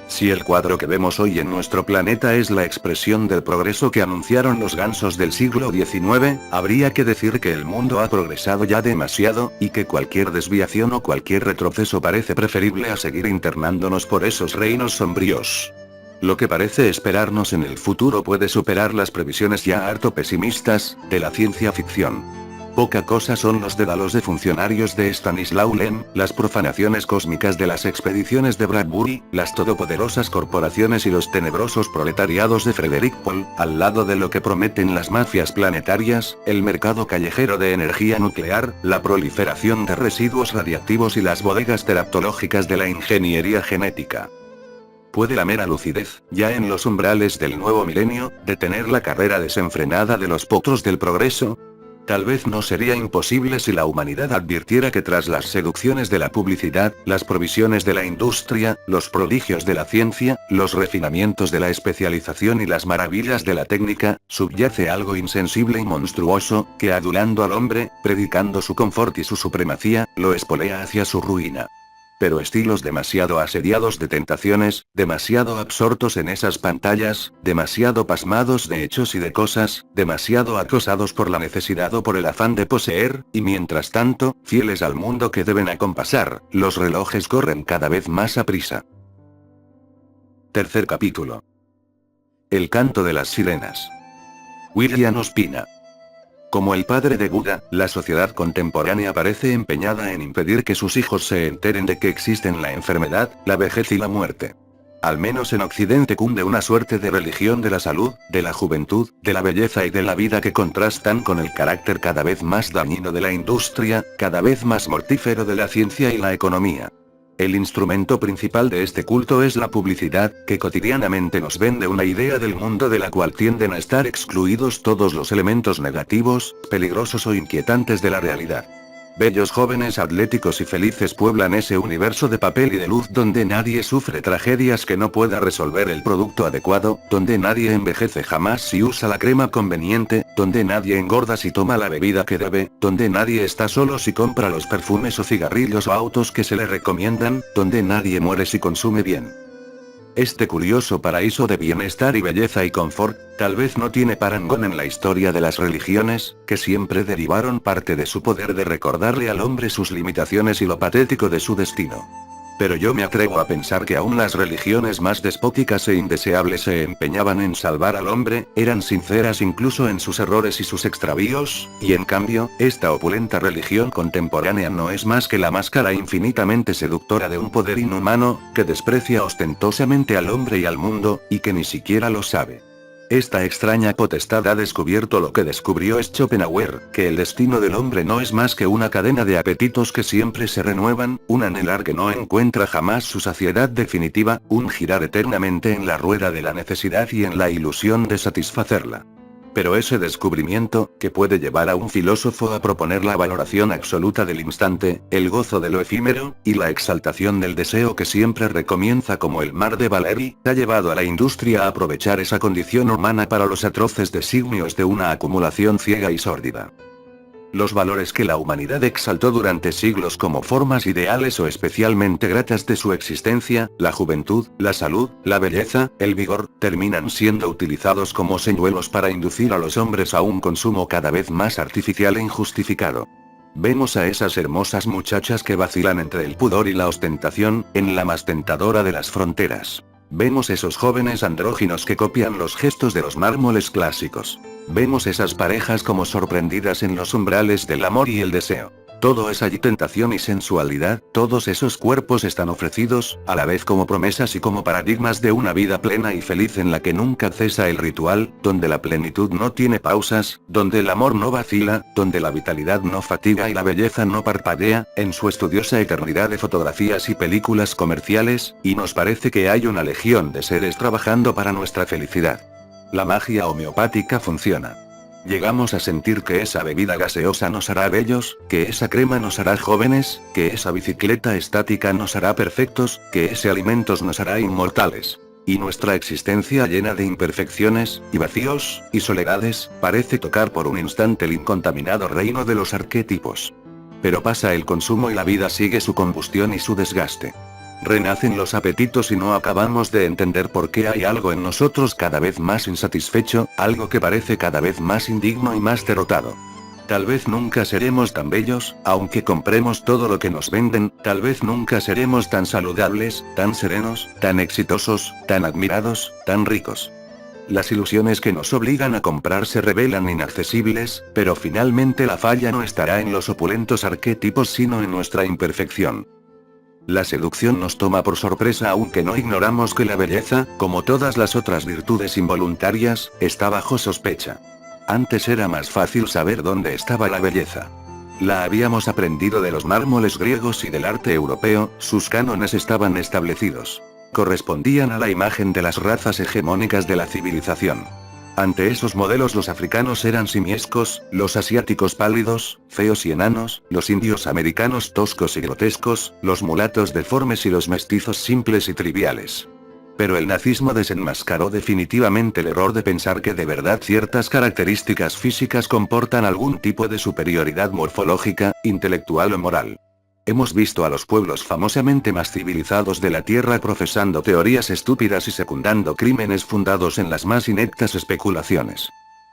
Si el cuadro que vemos hoy en nuestro planeta es la expresión del progreso que anunciaron los gansos del siglo XIX, habría que decir que el mundo ha progresado ya demasiado, y que cualquier desviación o cualquier retroceso parece preferible a seguir internándonos por esos reinos sombríos. Lo que parece esperarnos en el futuro puede superar las previsiones ya harto pesimistas de la ciencia ficción. Poca cosa son los dédalos de funcionarios de Stanislaw Lem, las profanaciones cósmicas de las expediciones de Bradbury, las todopoderosas corporaciones y los tenebrosos proletariados de Frederick Paul, al lado de lo que prometen las mafias planetarias, el mercado callejero de energía nuclear, la proliferación de residuos radiactivos y las bodegas teraptológicas de la ingeniería genética. ¿Puede la mera lucidez, ya en los umbrales del nuevo milenio, detener la carrera desenfrenada de los potros del progreso? Tal vez no sería imposible si la humanidad advirtiera que tras las seducciones de la publicidad, las provisiones de la industria, los prodigios de la ciencia, los refinamientos de la especialización y las maravillas de la técnica, subyace algo insensible y monstruoso, que adulando al hombre, predicando su confort y su supremacía, lo espolea hacia su ruina. Pero estilos demasiado asediados de tentaciones, demasiado absortos en esas pantallas, demasiado pasmados de hechos y de cosas, demasiado acosados por la necesidad o por el afán de poseer, y mientras tanto, fieles al mundo que deben acompasar, los relojes corren cada vez más aprisa. Tercer capítulo. El canto de las sirenas. William Ospina. Como el padre de Buda, la sociedad contemporánea parece empeñada en impedir que sus hijos se enteren de que existen la enfermedad, la vejez y la muerte. Al menos en Occidente cunde una suerte de religión de la salud, de la juventud, de la belleza y de la vida que contrastan con el carácter cada vez más dañino de la industria, cada vez más mortífero de la ciencia y la economía. El instrumento principal de este culto es la publicidad, que cotidianamente nos vende una idea del mundo de la cual tienden a estar excluidos todos los elementos negativos, peligrosos o inquietantes de la realidad. Bellos jóvenes atléticos y felices pueblan ese universo de papel y de luz donde nadie sufre tragedias que no pueda resolver el producto adecuado, donde nadie envejece jamás si usa la crema conveniente, donde nadie engorda si toma la bebida que debe, donde nadie está solo si compra los perfumes o cigarrillos o autos que se le recomiendan, donde nadie muere si consume bien. Este curioso paraíso de bienestar y belleza y confort, tal vez no tiene parangón en la historia de las religiones, que siempre derivaron parte de su poder de recordarle al hombre sus limitaciones y lo patético de su destino. Pero yo me atrevo a pensar que aún las religiones más despóticas e indeseables se empeñaban en salvar al hombre, eran sinceras incluso en sus errores y sus extravíos, y en cambio, esta opulenta religión contemporánea no es más que la máscara infinitamente seductora de un poder inhumano, que desprecia ostentosamente al hombre y al mundo, y que ni siquiera lo sabe. Esta extraña potestad ha descubierto lo que descubrió Schopenhauer, que el destino del hombre no es más que una cadena de apetitos que siempre se renuevan, un anhelar que no encuentra jamás su saciedad definitiva, un girar eternamente en la rueda de la necesidad y en la ilusión de satisfacerla. Pero ese descubrimiento, que puede llevar a un filósofo a proponer la valoración absoluta del instante, el gozo de lo efímero, y la exaltación del deseo que siempre recomienza como el mar de Valery, ha llevado a la industria a aprovechar esa condición humana para los atroces designios de una acumulación ciega y sórdida. Los valores que la humanidad exaltó durante siglos como formas ideales o especialmente gratas de su existencia, la juventud, la salud, la belleza, el vigor, terminan siendo utilizados como señuelos para inducir a los hombres a un consumo cada vez más artificial e injustificado. Vemos a esas hermosas muchachas que vacilan entre el pudor y la ostentación, en la más tentadora de las fronteras. Vemos esos jóvenes andróginos que copian los gestos de los mármoles clásicos. Vemos esas parejas como sorprendidas en los umbrales del amor y el deseo. Todo es allí tentación y sensualidad, todos esos cuerpos están ofrecidos, a la vez como promesas y como paradigmas de una vida plena y feliz en la que nunca cesa el ritual, donde la plenitud no tiene pausas, donde el amor no vacila, donde la vitalidad no fatiga y la belleza no parpadea, en su estudiosa eternidad de fotografías y películas comerciales, y nos parece que hay una legión de seres trabajando para nuestra felicidad. La magia homeopática funciona. Llegamos a sentir que esa bebida gaseosa nos hará bellos, que esa crema nos hará jóvenes, que esa bicicleta estática nos hará perfectos, que ese alimentos nos hará inmortales. Y nuestra existencia llena de imperfecciones, y vacíos, y soledades, parece tocar por un instante el incontaminado reino de los arquetipos. Pero pasa el consumo y la vida sigue su combustión y su desgaste. Renacen los apetitos y no acabamos de entender por qué hay algo en nosotros cada vez más insatisfecho, algo que parece cada vez más indigno y más derrotado. Tal vez nunca seremos tan bellos, aunque compremos todo lo que nos venden, tal vez nunca seremos tan saludables, tan serenos, tan exitosos, tan admirados, tan ricos. Las ilusiones que nos obligan a comprar se revelan inaccesibles, pero finalmente la falla no estará en los opulentos arquetipos sino en nuestra imperfección. La seducción nos toma por sorpresa aunque no ignoramos que la belleza, como todas las otras virtudes involuntarias, está bajo sospecha. Antes era más fácil saber dónde estaba la belleza. La habíamos aprendido de los mármoles griegos y del arte europeo, sus cánones estaban establecidos. Correspondían a la imagen de las razas hegemónicas de la civilización. Ante esos modelos los africanos eran simiescos, los asiáticos pálidos, feos y enanos, los indios americanos toscos y grotescos, los mulatos deformes y los mestizos simples y triviales. Pero el nazismo desenmascaró definitivamente el error de pensar que de verdad ciertas características físicas comportan algún tipo de superioridad morfológica, intelectual o moral. Hemos visto a los pueblos famosamente más civilizados de la Tierra profesando teorías estúpidas y secundando crímenes fundados en las más ineptas especulaciones.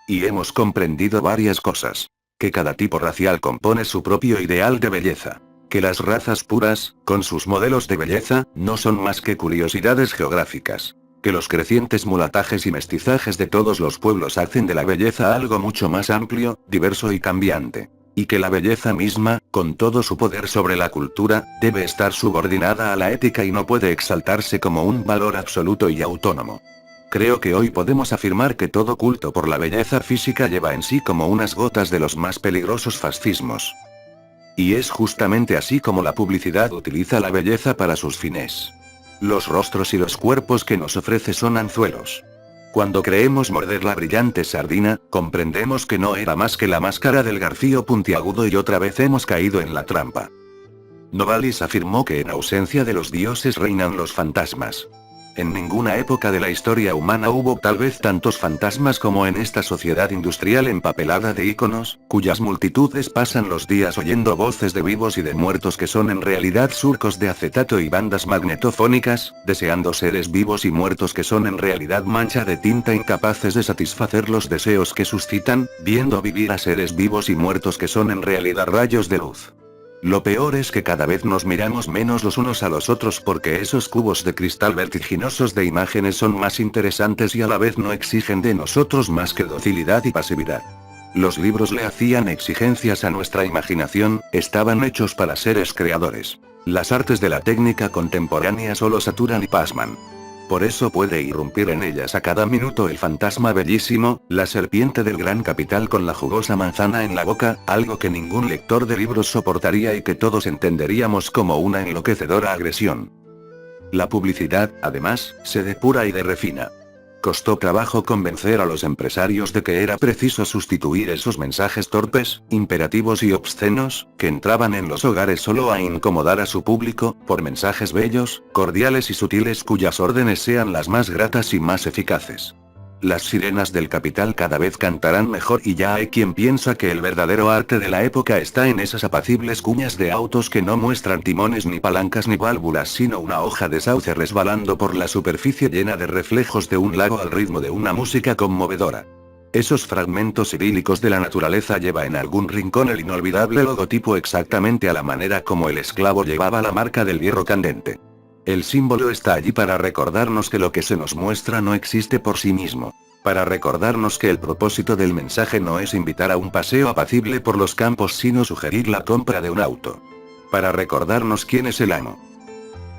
Y hemos comprendido varias cosas. Que cada tipo racial compone su propio ideal de belleza. Que las razas puras, con sus modelos de belleza, no son más que curiosidades geográficas. Que los crecientes mulatajes y mestizajes de todos los pueblos hacen de la belleza algo mucho más amplio, diverso y cambiante. Y que la belleza misma, con todo su poder sobre la cultura, debe estar subordinada a la ética y no puede exaltarse como un valor absoluto y autónomo. Creo que hoy podemos afirmar que todo culto por la belleza física lleva en sí como unas gotas de los más peligrosos fascismos. Y es justamente así como la publicidad utiliza la belleza para sus fines. Los rostros y los cuerpos que nos ofrece son anzuelos. Cuando creemos morder la brillante sardina, comprendemos que no era más que la máscara del garfio puntiagudo y otra vez hemos caído en la trampa. Novalis afirmó que en ausencia de los dioses reinan los fantasmas. En ninguna época de la historia humana hubo tal vez tantos fantasmas como en esta sociedad industrial empapelada de íconos, cuyas multitudes pasan los días oyendo voces de vivos y de muertos que son en realidad surcos de acetato y bandas magnetofónicas, deseando seres vivos y muertos que son en realidad mancha de tinta incapaces de satisfacer los deseos que suscitan, viendo vivir a seres vivos y muertos que son en realidad rayos de luz. Lo peor es que cada vez nos miramos menos los unos a los otros porque esos cubos de cristal vertiginosos de imágenes son más interesantes y a la vez no exigen de nosotros más que docilidad y pasividad. Los libros le hacían exigencias a nuestra imaginación, estaban hechos para seres creadores. Las artes de la técnica contemporánea solo saturan y pasman. Por eso puede irrumpir en ellas a cada minuto el fantasma bellísimo, la serpiente del gran capital con la jugosa manzana en la boca, algo que ningún lector de libros soportaría y que todos entenderíamos como una enloquecedora agresión. La publicidad, además, se depura y de refina. Costó trabajo convencer a los empresarios de que era preciso sustituir esos mensajes torpes, imperativos y obscenos, que entraban en los hogares solo a incomodar a su público, por mensajes bellos, cordiales y sutiles cuyas órdenes sean las más gratas y más eficaces. Las sirenas del capital cada vez cantarán mejor y ya hay quien piensa que el verdadero arte de la época está en esas apacibles cuñas de autos que no muestran timones ni palancas ni válvulas sino una hoja de sauce resbalando por la superficie llena de reflejos de un lago al ritmo de una música conmovedora. Esos fragmentos idílicos de la naturaleza lleva en algún rincón el inolvidable logotipo exactamente a la manera como el esclavo llevaba la marca del hierro candente. El símbolo está allí para recordarnos que lo que se nos muestra no existe por sí mismo. Para recordarnos que el propósito del mensaje no es invitar a un paseo apacible por los campos sino sugerir la compra de un auto. Para recordarnos quién es el amo.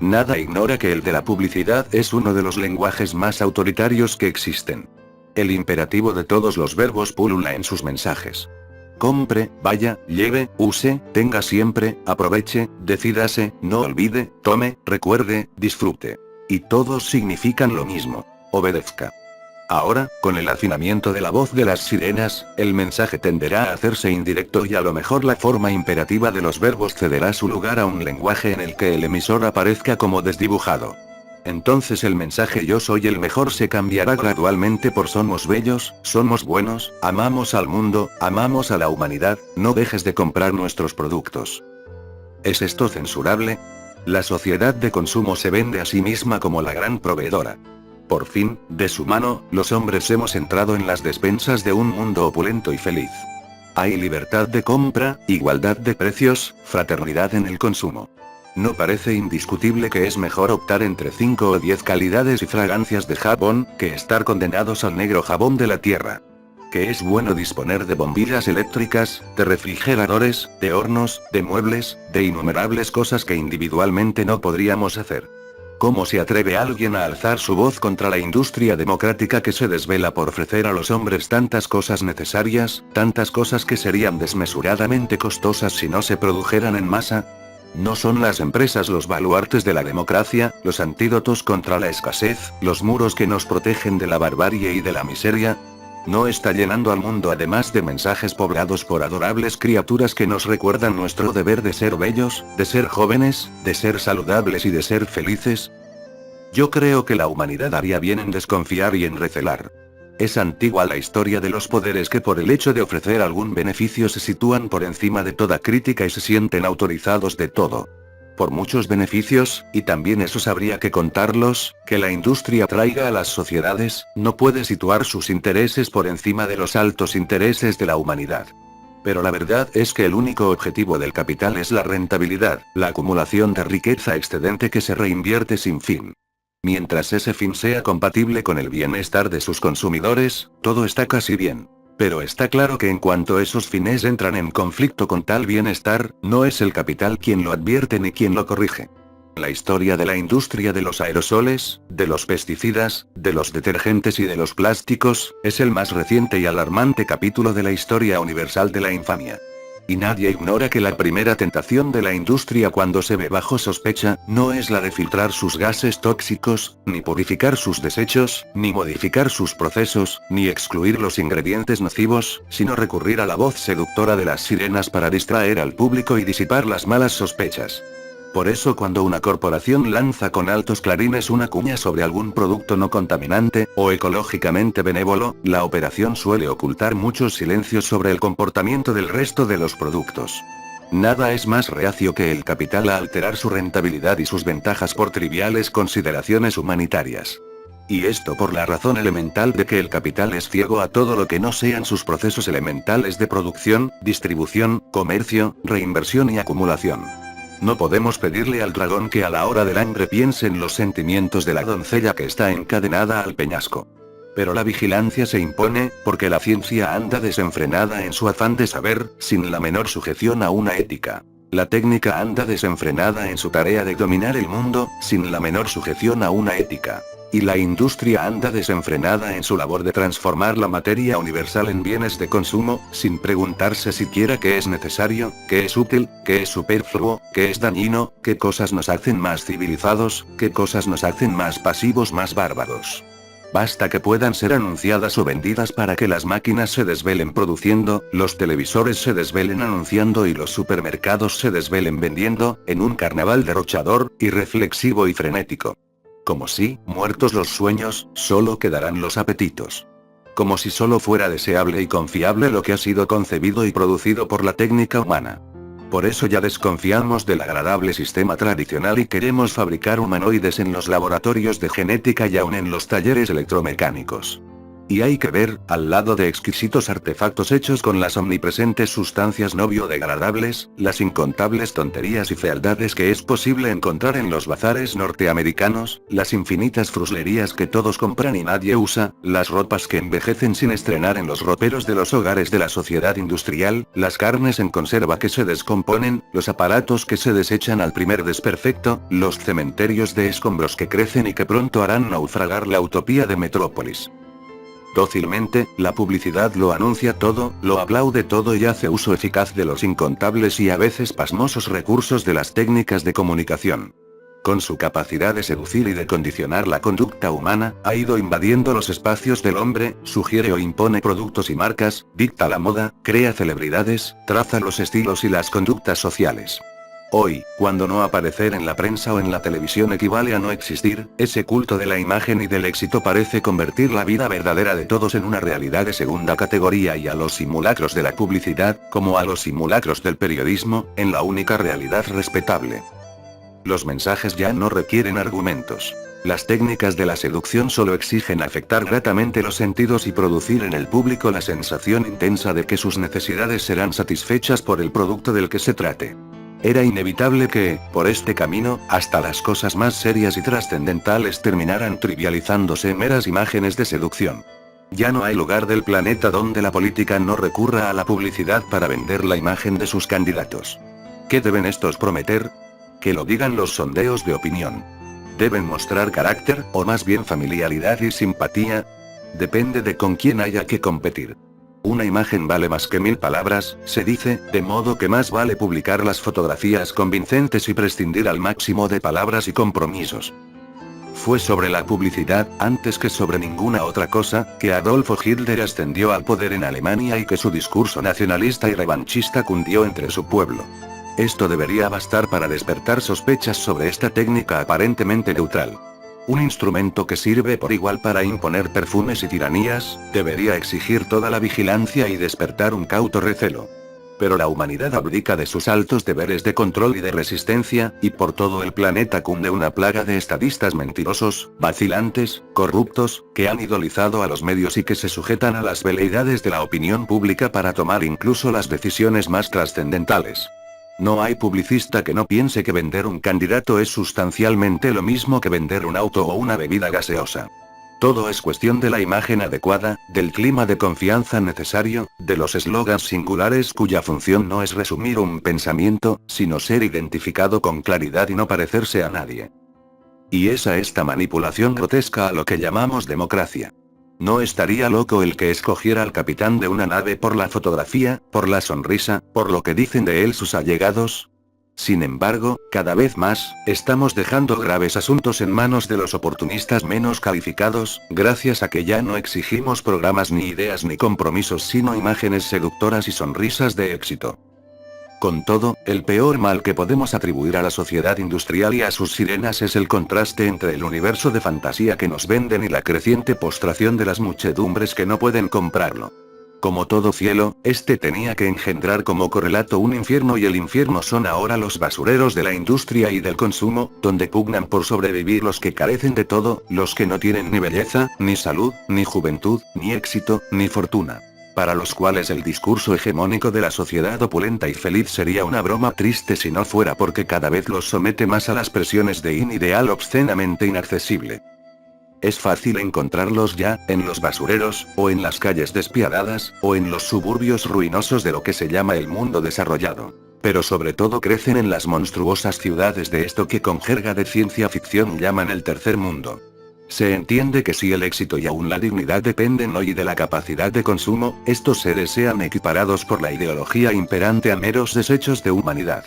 Nada ignora que el de la publicidad es uno de los lenguajes más autoritarios que existen. El imperativo de todos los verbos pulula en sus mensajes. Compre, vaya, lleve, use, tenga siempre, aproveche, decídase, no olvide, tome, recuerde, disfrute. Y todos significan lo mismo. Obedezca. Ahora, con el afinamiento de la voz de las sirenas, el mensaje tenderá a hacerse indirecto y a lo mejor la forma imperativa de los verbos cederá su lugar a un lenguaje en el que el emisor aparezca como desdibujado. Entonces el mensaje yo soy el mejor se cambiará gradualmente por somos bellos, somos buenos, amamos al mundo, amamos a la humanidad, no dejes de comprar nuestros productos. ¿Es esto censurable? La sociedad de consumo se vende a sí misma como la gran proveedora. Por fin, de su mano, los hombres hemos entrado en las despensas de un mundo opulento y feliz. Hay libertad de compra, igualdad de precios, fraternidad en el consumo. No parece indiscutible que es mejor optar entre 5 o 10 calidades y fragancias de jabón, que estar condenados al negro jabón de la tierra. Que es bueno disponer de bombillas eléctricas, de refrigeradores, de hornos, de muebles, de innumerables cosas que individualmente no podríamos hacer. ¿Cómo se atreve alguien a alzar su voz contra la industria democrática que se desvela por ofrecer a los hombres tantas cosas necesarias, tantas cosas que serían desmesuradamente costosas si no se produjeran en masa? ¿No son las empresas los baluartes de la democracia, los antídotos contra la escasez, los muros que nos protegen de la barbarie y de la miseria? ¿No está llenando al mundo además de mensajes poblados por adorables criaturas que nos recuerdan nuestro deber de ser bellos, de ser jóvenes, de ser saludables y de ser felices? Yo creo que la humanidad haría bien en desconfiar y en recelar. Es antigua la historia de los poderes que por el hecho de ofrecer algún beneficio se sitúan por encima de toda crítica y se sienten autorizados de todo. Por muchos beneficios, y también esos habría que contarlos, que la industria traiga a las sociedades, no puede situar sus intereses por encima de los altos intereses de la humanidad. Pero la verdad es que el único objetivo del capital es la rentabilidad, la acumulación de riqueza excedente que se reinvierte sin fin. Mientras ese fin sea compatible con el bienestar de sus consumidores, todo está casi bien. Pero está claro que en cuanto esos fines entran en conflicto con tal bienestar, no es el capital quien lo advierte ni quien lo corrige. La historia de la industria de los aerosoles, de los pesticidas, de los detergentes y de los plásticos, es el más reciente y alarmante capítulo de la historia universal de la infamia. Y nadie ignora que la primera tentación de la industria cuando se ve bajo sospecha, no es la de filtrar sus gases tóxicos, ni purificar sus desechos, ni modificar sus procesos, ni excluir los ingredientes nocivos, sino recurrir a la voz seductora de las sirenas para distraer al público y disipar las malas sospechas. Por eso cuando una corporación lanza con altos clarines una cuña sobre algún producto no contaminante, o ecológicamente benévolo, la operación suele ocultar muchos silencios sobre el comportamiento del resto de los productos. Nada es más reacio que el capital a alterar su rentabilidad y sus ventajas por triviales consideraciones humanitarias. Y esto por la razón elemental de que el capital es ciego a todo lo que no sean sus procesos elementales de producción, distribución, comercio, reinversión y acumulación. No podemos pedirle al dragón que a la hora del hambre piense en los sentimientos de la doncella que está encadenada al peñasco. Pero la vigilancia se impone, porque la ciencia anda desenfrenada en su afán de saber, sin la menor sujeción a una ética. La técnica anda desenfrenada en su tarea de dominar el mundo, sin la menor sujeción a una ética. Y la industria anda desenfrenada en su labor de transformar la materia universal en bienes de consumo, sin preguntarse siquiera qué es necesario, qué es útil, qué es superfluo, qué es dañino, qué cosas nos hacen más civilizados, qué cosas nos hacen más pasivos, más bárbaros. Basta que puedan ser anunciadas o vendidas para que las máquinas se desvelen produciendo, los televisores se desvelen anunciando y los supermercados se desvelen vendiendo, en un carnaval derrochador, irreflexivo y frenético. Como si, muertos los sueños, solo quedarán los apetitos. Como si solo fuera deseable y confiable lo que ha sido concebido y producido por la técnica humana. Por eso ya desconfiamos del agradable sistema tradicional y queremos fabricar humanoides en los laboratorios de genética y aún en los talleres electromecánicos. Y hay que ver, al lado de exquisitos artefactos hechos con las omnipresentes sustancias no biodegradables, las incontables tonterías y fealdades que es posible encontrar en los bazares norteamericanos, las infinitas fruslerías que todos compran y nadie usa, las ropas que envejecen sin estrenar en los roperos de los hogares de la sociedad industrial, las carnes en conserva que se descomponen, los aparatos que se desechan al primer desperfecto, los cementerios de escombros que crecen y que pronto harán naufragar la utopía de Metrópolis. Dócilmente, la publicidad lo anuncia todo, lo aplaude todo y hace uso eficaz de los incontables y a veces pasmosos recursos de las técnicas de comunicación. Con su capacidad de seducir y de condicionar la conducta humana, ha ido invadiendo los espacios del hombre, sugiere o impone productos y marcas, dicta la moda, crea celebridades, traza los estilos y las conductas sociales. Hoy, cuando no aparecer en la prensa o en la televisión equivale a no existir, ese culto de la imagen y del éxito parece convertir la vida verdadera de todos en una realidad de segunda categoría y a los simulacros de la publicidad, como a los simulacros del periodismo, en la única realidad respetable. Los mensajes ya no requieren argumentos. Las técnicas de la seducción solo exigen afectar gratamente los sentidos y producir en el público la sensación intensa de que sus necesidades serán satisfechas por el producto del que se trate. Era inevitable que, por este camino, hasta las cosas más serias y trascendentales terminaran trivializándose en meras imágenes de seducción. Ya no hay lugar del planeta donde la política no recurra a la publicidad para vender la imagen de sus candidatos. ¿Qué deben estos prometer? Que lo digan los sondeos de opinión. ¿Deben mostrar carácter, o más bien familiaridad y simpatía? Depende de con quién haya que competir. Una imagen vale más que 1000 palabras, se dice, de modo que más vale publicar las fotografías convincentes y prescindir al máximo de palabras y compromisos. Fue sobre la publicidad, antes que sobre ninguna otra cosa, que Adolfo Hitler ascendió al poder en Alemania y que su discurso nacionalista y revanchista cundió entre su pueblo. Esto debería bastar para despertar sospechas sobre esta técnica aparentemente neutral. Un instrumento que sirve por igual para imponer perfumes y tiranías, debería exigir toda la vigilancia y despertar un cauto recelo. Pero la humanidad abdica de sus altos deberes de control y de resistencia, y por todo el planeta cunde una plaga de estadistas mentirosos, vacilantes, corruptos, que han idolizado a los medios y que se sujetan a las veleidades de la opinión pública para tomar incluso las decisiones más trascendentales. No hay publicista que no piense que vender un candidato es sustancialmente lo mismo que vender un auto o una bebida gaseosa. Todo es cuestión de la imagen adecuada, del clima de confianza necesario, de los eslogans singulares cuya función no es resumir un pensamiento, sino ser identificado con claridad y no parecerse a nadie. Y es a esta manipulación grotesca a lo que llamamos democracia. ¿No estaría loco el que escogiera al capitán de una nave por la fotografía, por la sonrisa, por lo que dicen de él sus allegados? Sin embargo, cada vez más, estamos dejando graves asuntos en manos de los oportunistas menos calificados, gracias a que ya no exigimos programas ni ideas ni compromisos sino imágenes seductoras y sonrisas de éxito. Con todo, el peor mal que podemos atribuir a la sociedad industrial y a sus sirenas es el contraste entre el universo de fantasía que nos venden y la creciente postración de las muchedumbres que no pueden comprarlo. Como todo cielo, este tenía que engendrar como correlato un infierno y el infierno son ahora los basureros de la industria y del consumo, donde pugnan por sobrevivir los que carecen de todo, los que no tienen ni belleza, ni salud, ni juventud, ni éxito, ni fortuna. Para los cuales el discurso hegemónico de la sociedad opulenta y feliz sería una broma triste si no fuera porque cada vez los somete más a las presiones de un ideal obscenamente inaccesible. Es fácil encontrarlos ya, en los basureros, o en las calles despiadadas, o en los suburbios ruinosos de lo que se llama el mundo desarrollado. Pero sobre todo crecen en las monstruosas ciudades de esto que con jerga de ciencia ficción llaman el tercer mundo. Se entiende que si el éxito y aún la dignidad dependen hoy de la capacidad de consumo, estos seres sean equiparados por la ideología imperante a meros desechos de humanidad.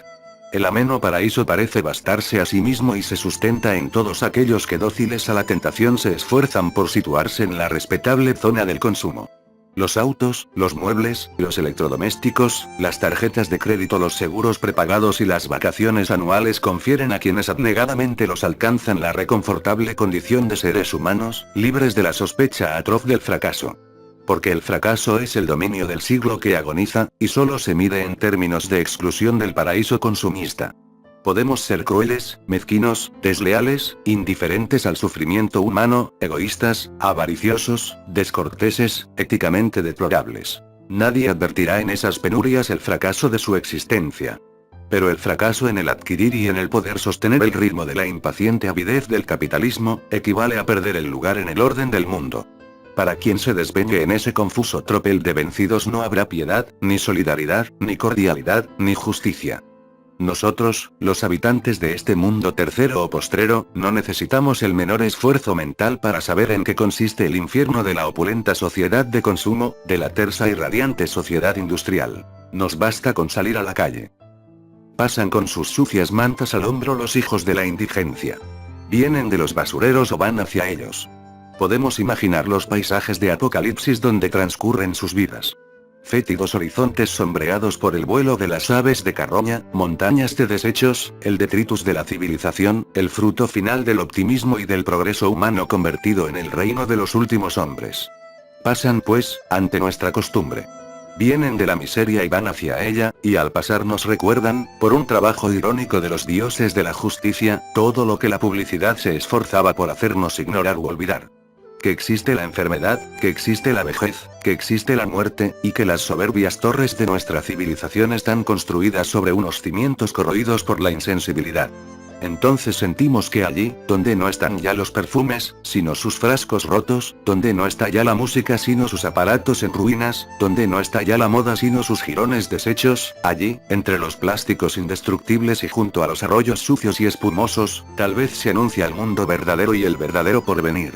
El ameno paraíso parece bastarse a sí mismo y se sustenta en todos aquellos que dóciles a la tentación se esfuerzan por situarse en la respetable zona del consumo. Los autos, los muebles, los electrodomésticos, las tarjetas de crédito, los seguros prepagados y las vacaciones anuales confieren a quienes abnegadamente los alcanzan la reconfortable condición de seres humanos, libres de la sospecha atroz del fracaso. Porque el fracaso es el dominio del siglo que agoniza, y solo se mide en términos de exclusión del paraíso consumista. Podemos ser crueles, mezquinos, desleales, indiferentes al sufrimiento humano, egoístas, avariciosos, descorteses, éticamente deplorables. Nadie advertirá en esas penurias el fracaso de su existencia. Pero el fracaso en el adquirir y en el poder sostener el ritmo de la impaciente avidez del capitalismo, equivale a perder el lugar en el orden del mundo. Para quien se desvengue en ese confuso tropel de vencidos no habrá piedad, ni solidaridad, ni cordialidad, ni justicia. Nosotros, los habitantes de este mundo tercero o postrero, no necesitamos el menor esfuerzo mental para saber en qué consiste el infierno de la opulenta sociedad de consumo, de la tersa y radiante sociedad industrial. Nos basta con salir a la calle. Pasan con sus sucias mantas al hombro los hijos de la indigencia. Vienen de los basureros o van hacia ellos. Podemos imaginar los paisajes de apocalipsis donde transcurren sus vidas. Fétidos horizontes sombreados por el vuelo de las aves de carroña, montañas de desechos, el detritus de la civilización, el fruto final del optimismo y del progreso humano convertido en el reino de los últimos hombres. Pasan pues, ante nuestra costumbre. Vienen de la miseria y van hacia ella, y al pasar nos recuerdan, por un trabajo irónico de los dioses de la justicia, todo lo que la publicidad se esforzaba por hacernos ignorar u olvidar. Que existe la enfermedad, que existe la vejez, que existe la muerte, y que las soberbias torres de nuestra civilización están construidas sobre unos cimientos corroídos por la insensibilidad. Entonces sentimos que allí, donde no están ya los perfumes, sino sus frascos rotos, donde no está ya la música sino sus aparatos en ruinas, donde no está ya la moda sino sus jirones deshechos, allí, entre los plásticos indestructibles y junto a los arroyos sucios y espumosos, tal vez se anuncia el mundo verdadero y el verdadero porvenir.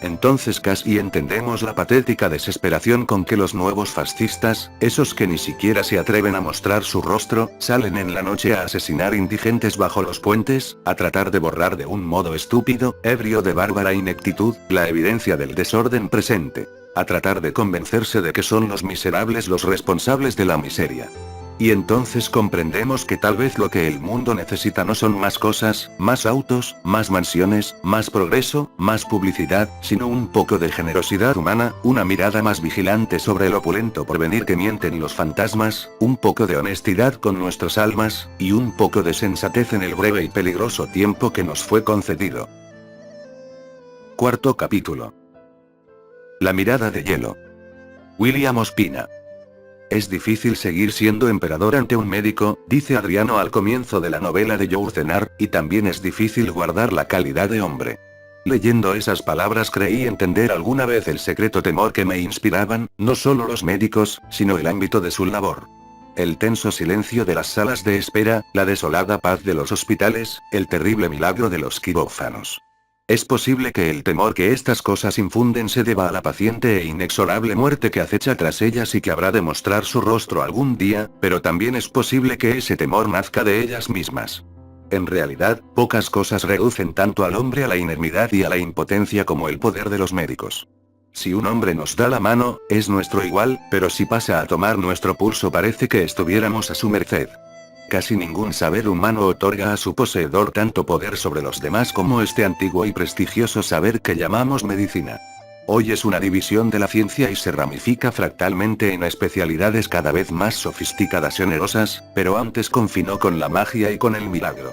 Entonces casi entendemos la patética desesperación con que los nuevos fascistas, esos que ni siquiera se atreven a mostrar su rostro, salen en la noche a asesinar indigentes bajo los puentes, a tratar de borrar de un modo estúpido, ebrio de bárbara ineptitud, la evidencia del desorden presente. A tratar de convencerse de que son los miserables los responsables de la miseria. Y entonces comprendemos que tal vez lo que el mundo necesita no son más cosas, más autos, más mansiones, más progreso, más publicidad, sino un poco de generosidad humana, una mirada más vigilante sobre el opulento porvenir que mienten los fantasmas, un poco de honestidad con nuestras almas, y un poco de sensatez en el breve y peligroso tiempo que nos fue concedido. Cuarto capítulo. La mirada de hielo. William Ospina. Es difícil seguir siendo emperador ante un médico, dice Adriano al comienzo de la novela de Yourcenar, y también es difícil guardar la calidad de hombre. Leyendo esas palabras creí entender alguna vez el secreto temor que me inspiraban, no solo los médicos, sino el ámbito de su labor. El tenso silencio de las salas de espera, la desolada paz de los hospitales, el terrible milagro de los quirófanos. Es posible que el temor que estas cosas infunden se deba a la paciente e inexorable muerte que acecha tras ellas y que habrá de mostrar su rostro algún día, pero también es posible que ese temor nazca de ellas mismas. En realidad, pocas cosas reducen tanto al hombre a la inermidad y a la impotencia como el poder de los médicos. Si un hombre nos da la mano, es nuestro igual, pero si pasa a tomar nuestro pulso parece que estuviéramos a su merced. Casi ningún saber humano otorga a su poseedor tanto poder sobre los demás como este antiguo y prestigioso saber que llamamos medicina. Hoy es una división de la ciencia y se ramifica fractalmente en especialidades cada vez más sofisticadas y onerosas, pero antes confinó con la magia y con el milagro.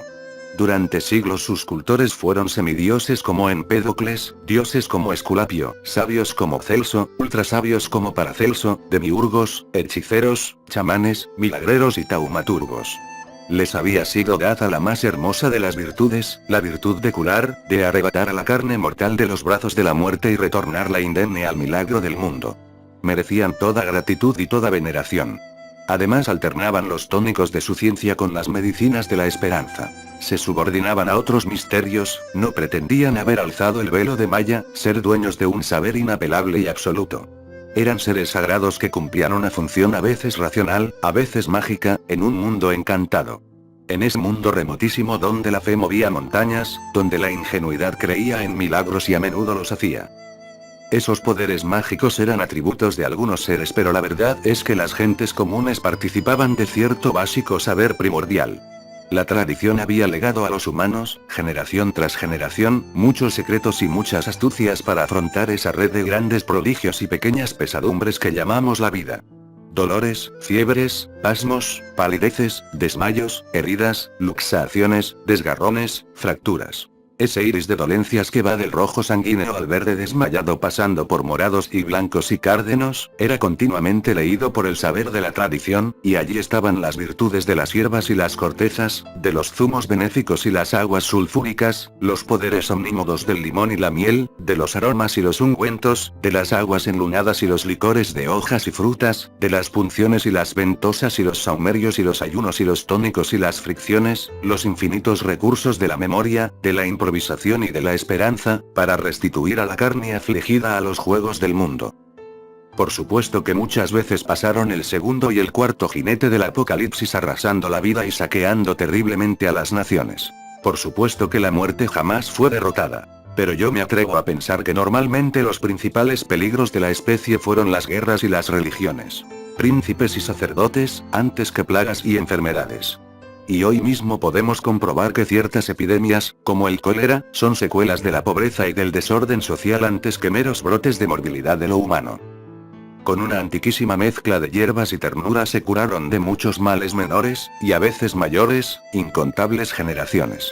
Durante siglos sus cultores fueron semidioses como Empédocles, dioses como Esculapio, sabios como Celso, ultrasabios como Paracelso, demiurgos, hechiceros, chamanes, milagreros y taumaturgos. Les había sido dada la más hermosa de las virtudes, la virtud de curar, de arrebatar a la carne mortal de los brazos de la muerte y retornarla indemne al milagro del mundo. Merecían toda gratitud y toda veneración. Además alternaban los tónicos de su ciencia con las medicinas de la esperanza. Se subordinaban a otros misterios, no pretendían haber alzado el velo de Maya, ser dueños de un saber inapelable y absoluto. Eran seres sagrados que cumplían una función a veces racional, a veces mágica, en un mundo encantado. En ese mundo remotísimo donde la fe movía montañas, donde la ingenuidad creía en milagros y a menudo los hacía. Esos poderes mágicos eran atributos de algunos seres, pero la verdad es que las gentes comunes participaban de cierto básico saber primordial. La tradición había legado a los humanos, generación tras generación, muchos secretos y muchas astucias para afrontar esa red de grandes prodigios y pequeñas pesadumbres que llamamos la vida. dolores, fiebres, pasmos, palideces, desmayos, heridas, luxaciones, desgarrones, fracturas. Ese iris de dolencias que va del rojo sanguíneo al verde desmayado pasando por morados y blancos y cárdenos, era continuamente leído por el saber de la tradición, y allí estaban las virtudes de las hierbas y las cortezas, de los zumos benéficos y las aguas sulfúricas, los poderes omnímodos del limón y la miel, de los aromas y los ungüentos, de las aguas enlunadas y los licores de hojas y frutas, de las punciones y las ventosas y los saumerios y los ayunos y los tónicos y las fricciones, los infinitos recursos de la memoria, de la improvisación y de la esperanza, para restituir a la carne afligida a los juegos del mundo. Por supuesto que muchas veces pasaron el segundo y el cuarto jinete del apocalipsis arrasando la vida y saqueando terriblemente a las naciones. Por supuesto que la muerte jamás fue derrotada. Pero yo me atrevo a pensar que normalmente los principales peligros de la especie fueron las guerras y las religiones. Príncipes y sacerdotes, antes que plagas y enfermedades. Y hoy mismo podemos comprobar que ciertas epidemias, como el cólera, son secuelas de la pobreza y del desorden social antes que meros brotes de morbilidad de lo humano. Con una antiquísima mezcla de hierbas y ternura se curaron de muchos males menores, y a veces mayores, incontables generaciones.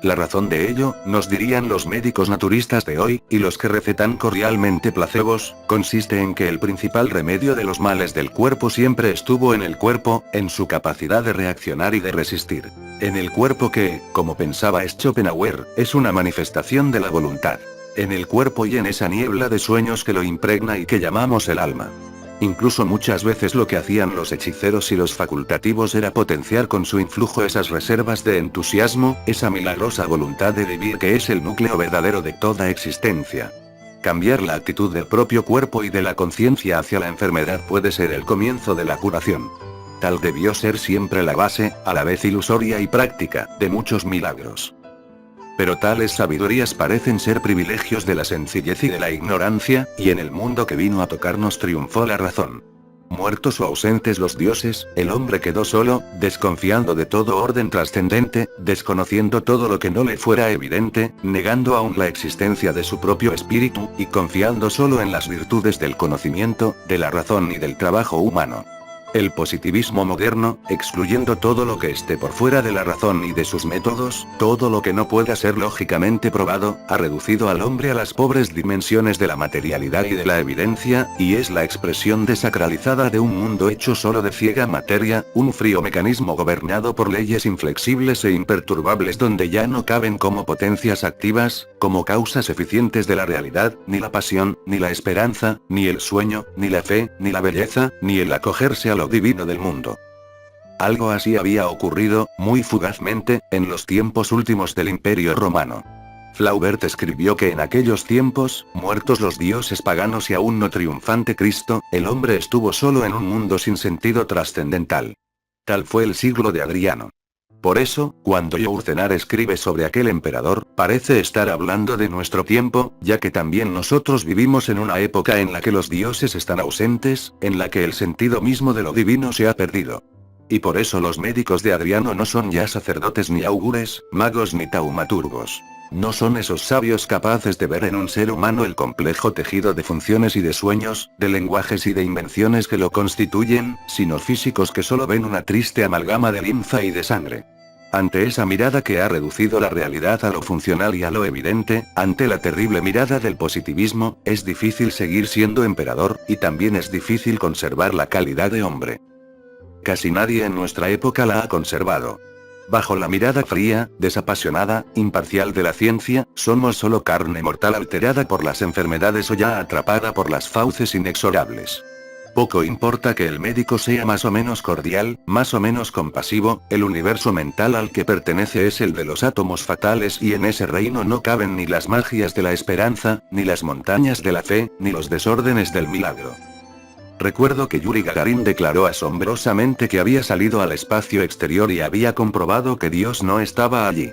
La razón de ello, nos dirían los médicos naturistas de hoy, y los que recetan cordialmente placebos, consiste en que el principal remedio de los males del cuerpo siempre estuvo en el cuerpo, en su capacidad de reaccionar y de resistir. En el cuerpo que, como pensaba Schopenhauer, es una manifestación de la voluntad. En el cuerpo y en esa niebla de sueños que lo impregna y que llamamos el alma. Incluso muchas veces lo que hacían los hechiceros y los facultativos era potenciar con su influjo esas reservas de entusiasmo, esa milagrosa voluntad de vivir que es el núcleo verdadero de toda existencia. Cambiar la actitud del propio cuerpo y de la conciencia hacia la enfermedad puede ser el comienzo de la curación. Tal debió ser siempre la base, a la vez ilusoria y práctica, de muchos milagros. Pero tales sabidurías parecen ser privilegios de la sencillez y de la ignorancia, y en el mundo que vino a tocarnos triunfó la razón. Muertos o ausentes los dioses, el hombre quedó solo, desconfiando de todo orden trascendente, desconociendo todo lo que no le fuera evidente, negando aún la existencia de su propio espíritu, y confiando solo en las virtudes del conocimiento, de la razón y del trabajo humano. El positivismo moderno, excluyendo todo lo que esté por fuera de la razón y de sus métodos, todo lo que no pueda ser lógicamente probado, ha reducido al hombre a las pobres dimensiones de la materialidad y de la evidencia, y es la expresión desacralizada de un mundo hecho solo de ciega materia, un frío mecanismo gobernado por leyes inflexibles e imperturbables donde ya no caben como potencias activas, como causas eficientes de la realidad, ni la pasión, ni la esperanza, ni el sueño, ni la fe, ni la belleza, ni el acogerse a lo divino del mundo. Algo así había ocurrido, muy fugazmente, en los tiempos últimos del Imperio Romano. Flaubert escribió que en aquellos tiempos, muertos los dioses paganos y aún no triunfante Cristo, el hombre estuvo solo en un mundo sin sentido trascendental. Tal fue el siglo de Adriano. Por eso, cuando Yourcenar escribe sobre aquel emperador, parece estar hablando de nuestro tiempo, ya que también nosotros vivimos en una época en la que los dioses están ausentes, en la que el sentido mismo de lo divino se ha perdido. Y por eso los médicos de Adriano no son ya sacerdotes ni augures, magos ni taumaturgos. No son esos sabios capaces de ver en un ser humano el complejo tejido de funciones y de sueños, de lenguajes y de invenciones que lo constituyen, sino físicos que solo ven una triste amalgama de linfa y de sangre. Ante esa mirada que ha reducido la realidad a lo funcional y a lo evidente, ante la terrible mirada del positivismo, es difícil seguir siendo emperador, y también es difícil conservar la calidad de hombre. Casi nadie en nuestra época la ha conservado. Bajo la mirada fría, desapasionada, imparcial de la ciencia, somos solo carne mortal alterada por las enfermedades o ya atrapada por las fauces inexorables. Poco importa que el médico sea más o menos cordial, más o menos compasivo, el universo mental al que pertenece es el de los átomos fatales y en ese reino no caben ni las magias de la esperanza, ni las montañas de la fe, ni los desórdenes del milagro. Recuerdo que Yuri Gagarin declaró asombrosamente que había salido al espacio exterior y había comprobado que Dios no estaba allí.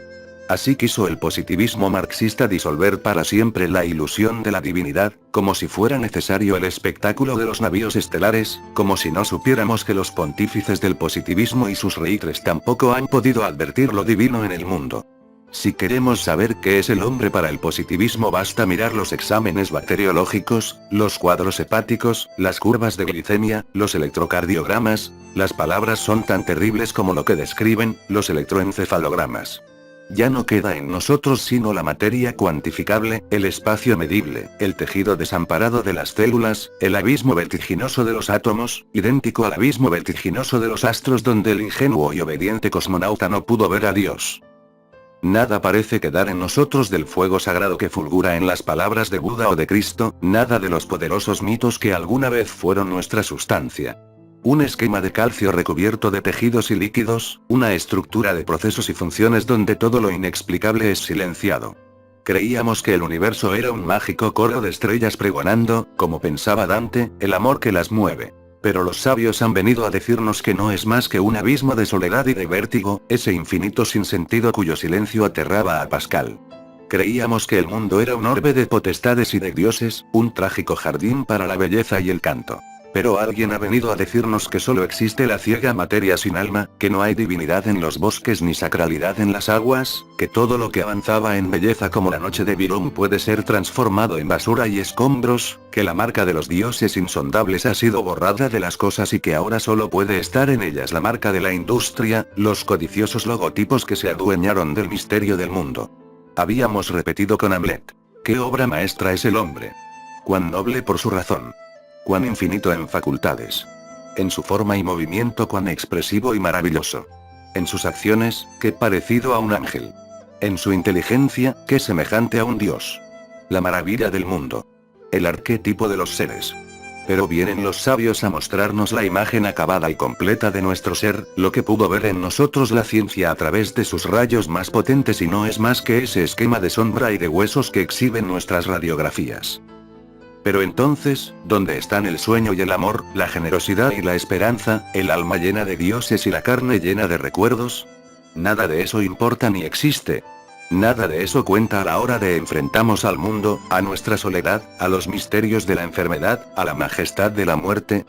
Así quiso el positivismo marxista disolver para siempre la ilusión de la divinidad, como si fuera necesario el espectáculo de los navíos estelares, como si no supiéramos que los pontífices del positivismo y sus reitres tampoco han podido advertir lo divino en el mundo. Si queremos saber qué es el hombre para el positivismo basta mirar los exámenes bacteriológicos, los cuadros hepáticos, las curvas de glicemia, los electrocardiogramas, las palabras son tan terribles como lo que describen, los electroencefalogramas. Ya no queda en nosotros sino la materia cuantificable, el espacio medible, el tejido desamparado de las células, el abismo vertiginoso de los átomos, idéntico al abismo vertiginoso de los astros donde el ingenuo y obediente cosmonauta no pudo ver a Dios. Nada parece quedar en nosotros del fuego sagrado que fulgura en las palabras de Buda o de Cristo, nada de los poderosos mitos que alguna vez fueron nuestra sustancia. Un esquema de calcio recubierto de tejidos y líquidos, una estructura de procesos y funciones donde todo lo inexplicable es silenciado. Creíamos que el universo era un mágico coro de estrellas pregonando, como pensaba Dante, el amor que las mueve. Pero los sabios han venido a decirnos que no es más que un abismo de soledad y de vértigo, ese infinito sinsentido cuyo silencio aterraba a Pascal. Creíamos que el mundo era un orbe de potestades y de dioses, un trágico jardín para la belleza y el canto. Pero alguien ha venido a decirnos que solo existe la ciega materia sin alma, que no hay divinidad en los bosques ni sacralidad en las aguas, que todo lo que avanzaba en belleza como la noche de Birum puede ser transformado en basura y escombros, que la marca de los dioses insondables ha sido borrada de las cosas y que ahora solo puede estar en ellas la marca de la industria, los codiciosos logotipos que se adueñaron del misterio del mundo. Habíamos repetido con Hamlet. ¿Qué obra maestra es el hombre? Cuán noble por su razón. Cuán infinito en facultades. En su forma y movimiento cuán expresivo y maravilloso. En sus acciones, qué parecido a un ángel. En su inteligencia, qué semejante a un dios. La maravilla del mundo. El arquetipo de los seres. Pero vienen los sabios a mostrarnos la imagen acabada y completa de nuestro ser, lo que pudo ver en nosotros la ciencia a través de sus rayos más potentes y no es más que ese esquema de sombra y de huesos que exhiben nuestras radiografías. Pero entonces, ¿dónde están el sueño y el amor, la generosidad y la esperanza, el alma llena de dioses y la carne llena de recuerdos? Nada de eso importa ni existe. Nada de eso cuenta a la hora de enfrentarnos al mundo, a nuestra soledad, a los misterios de la enfermedad, a la majestad de la muerte.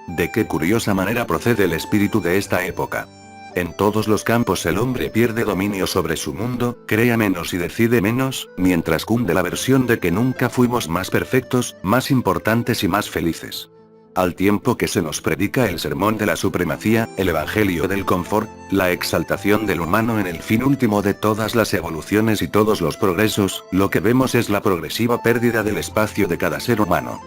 ¿De qué curiosa manera procede el espíritu de esta época? En todos los campos el hombre pierde dominio sobre su mundo, crea menos y decide menos, mientras cunde la versión de que nunca fuimos más perfectos, más importantes y más felices. Al tiempo que se nos predica el sermón de la supremacía, el evangelio del confort, la exaltación del humano en el fin último de todas las evoluciones y todos los progresos, lo que vemos es la progresiva pérdida del espacio de cada ser humano.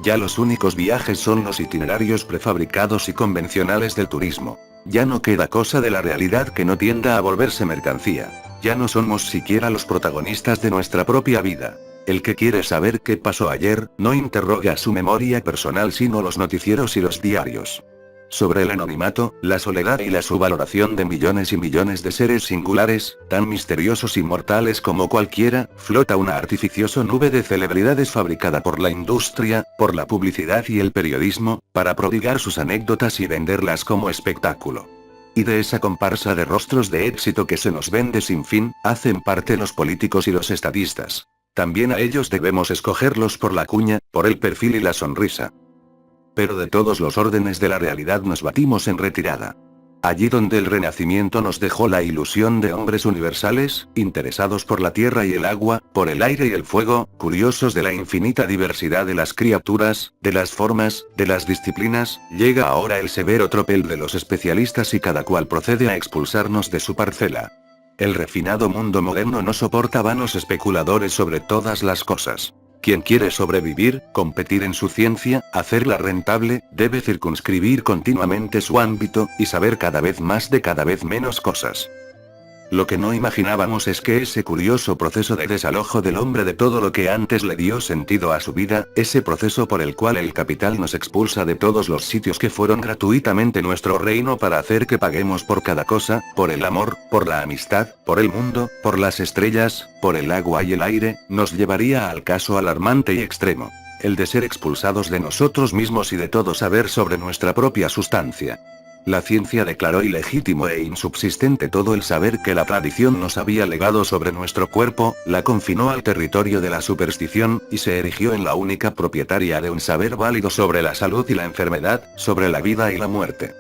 Ya los únicos viajes son los itinerarios prefabricados y convencionales del turismo. Ya no queda cosa de la realidad que no tienda a volverse mercancía. Ya no somos siquiera los protagonistas de nuestra propia vida. El que quiere saber qué pasó ayer, no interroga su memoria personal sino los noticieros y los diarios. Sobre el anonimato, la soledad y la subvaloración de millones y millones de seres singulares, tan misteriosos y mortales como cualquiera, flota una artificiosa nube de celebridades fabricada por la industria, por la publicidad y el periodismo, para prodigar sus anécdotas y venderlas como espectáculo. Y de esa comparsa de rostros de éxito que se nos vende sin fin, hacen parte los políticos y los estadistas. También a ellos debemos escogerlos por la cuña, por el perfil y la sonrisa. Pero de todos los órdenes de la realidad nos batimos en retirada. Allí donde el Renacimiento nos dejó la ilusión de hombres universales, interesados por la tierra y el agua, por el aire y el fuego, curiosos de la infinita diversidad de las criaturas, de las formas, de las disciplinas, llega ahora el severo tropel de los especialistas y cada cual procede a expulsarnos de su parcela. El refinado mundo moderno no soporta vanos especuladores sobre todas las cosas. Quien quiere sobrevivir, competir en su ciencia, hacerla rentable, debe circunscribir continuamente su ámbito, y saber cada vez más de cada vez menos cosas. Lo que no imaginábamos es que ese curioso proceso de desalojo del hombre de todo lo que antes le dio sentido a su vida, ese proceso por el cual el capital nos expulsa de todos los sitios que fueron gratuitamente nuestro reino para hacer que paguemos por cada cosa, por el amor, por la amistad, por el mundo, por las estrellas, por el agua y el aire, nos llevaría al caso alarmante y extremo. El de ser expulsados de nosotros mismos y de todo saber sobre nuestra propia sustancia. La ciencia declaró ilegítimo e insubsistente todo el saber que la tradición nos había legado sobre nuestro cuerpo, la confinó al territorio de la superstición, y se erigió en la única propietaria de un saber válido sobre la salud y la enfermedad, sobre la vida y la muerte.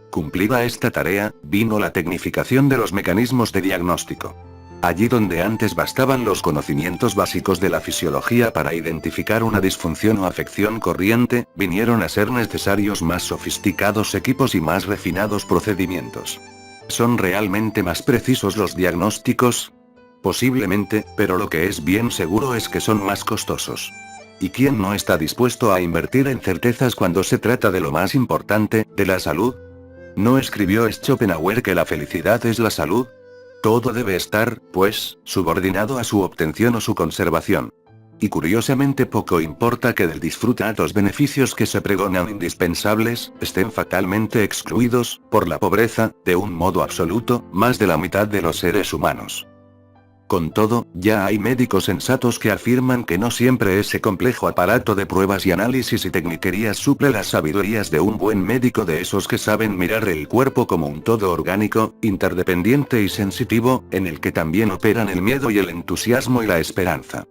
Cumplida esta tarea, vino la tecnificación de los mecanismos de diagnóstico. Allí donde antes bastaban los conocimientos básicos de la fisiología para identificar una disfunción o afección corriente, vinieron a ser necesarios más sofisticados equipos y más refinados procedimientos. ¿Son realmente más precisos los diagnósticos? Posiblemente, pero lo que es bien seguro es que son más costosos. ¿Y quién no está dispuesto a invertir en certezas cuando se trata de lo más importante, de la salud? ¿No escribió Schopenhauer que la felicidad es la salud? Todo debe estar, pues, subordinado a su obtención o su conservación. Y curiosamente poco importa que del disfruta los beneficios que se pregonan indispensables, estén fatalmente excluidos, por la pobreza, de un modo absoluto, más de la mitad de los seres humanos. Con todo, ya hay médicos sensatos que afirman que no siempre ese complejo aparato de pruebas y análisis y tecniquerías suple las sabidurías de un buen médico, de esos que saben mirar el cuerpo como un todo orgánico, interdependiente y sensitivo, en el que también operan el miedo y el entusiasmo y la esperanza.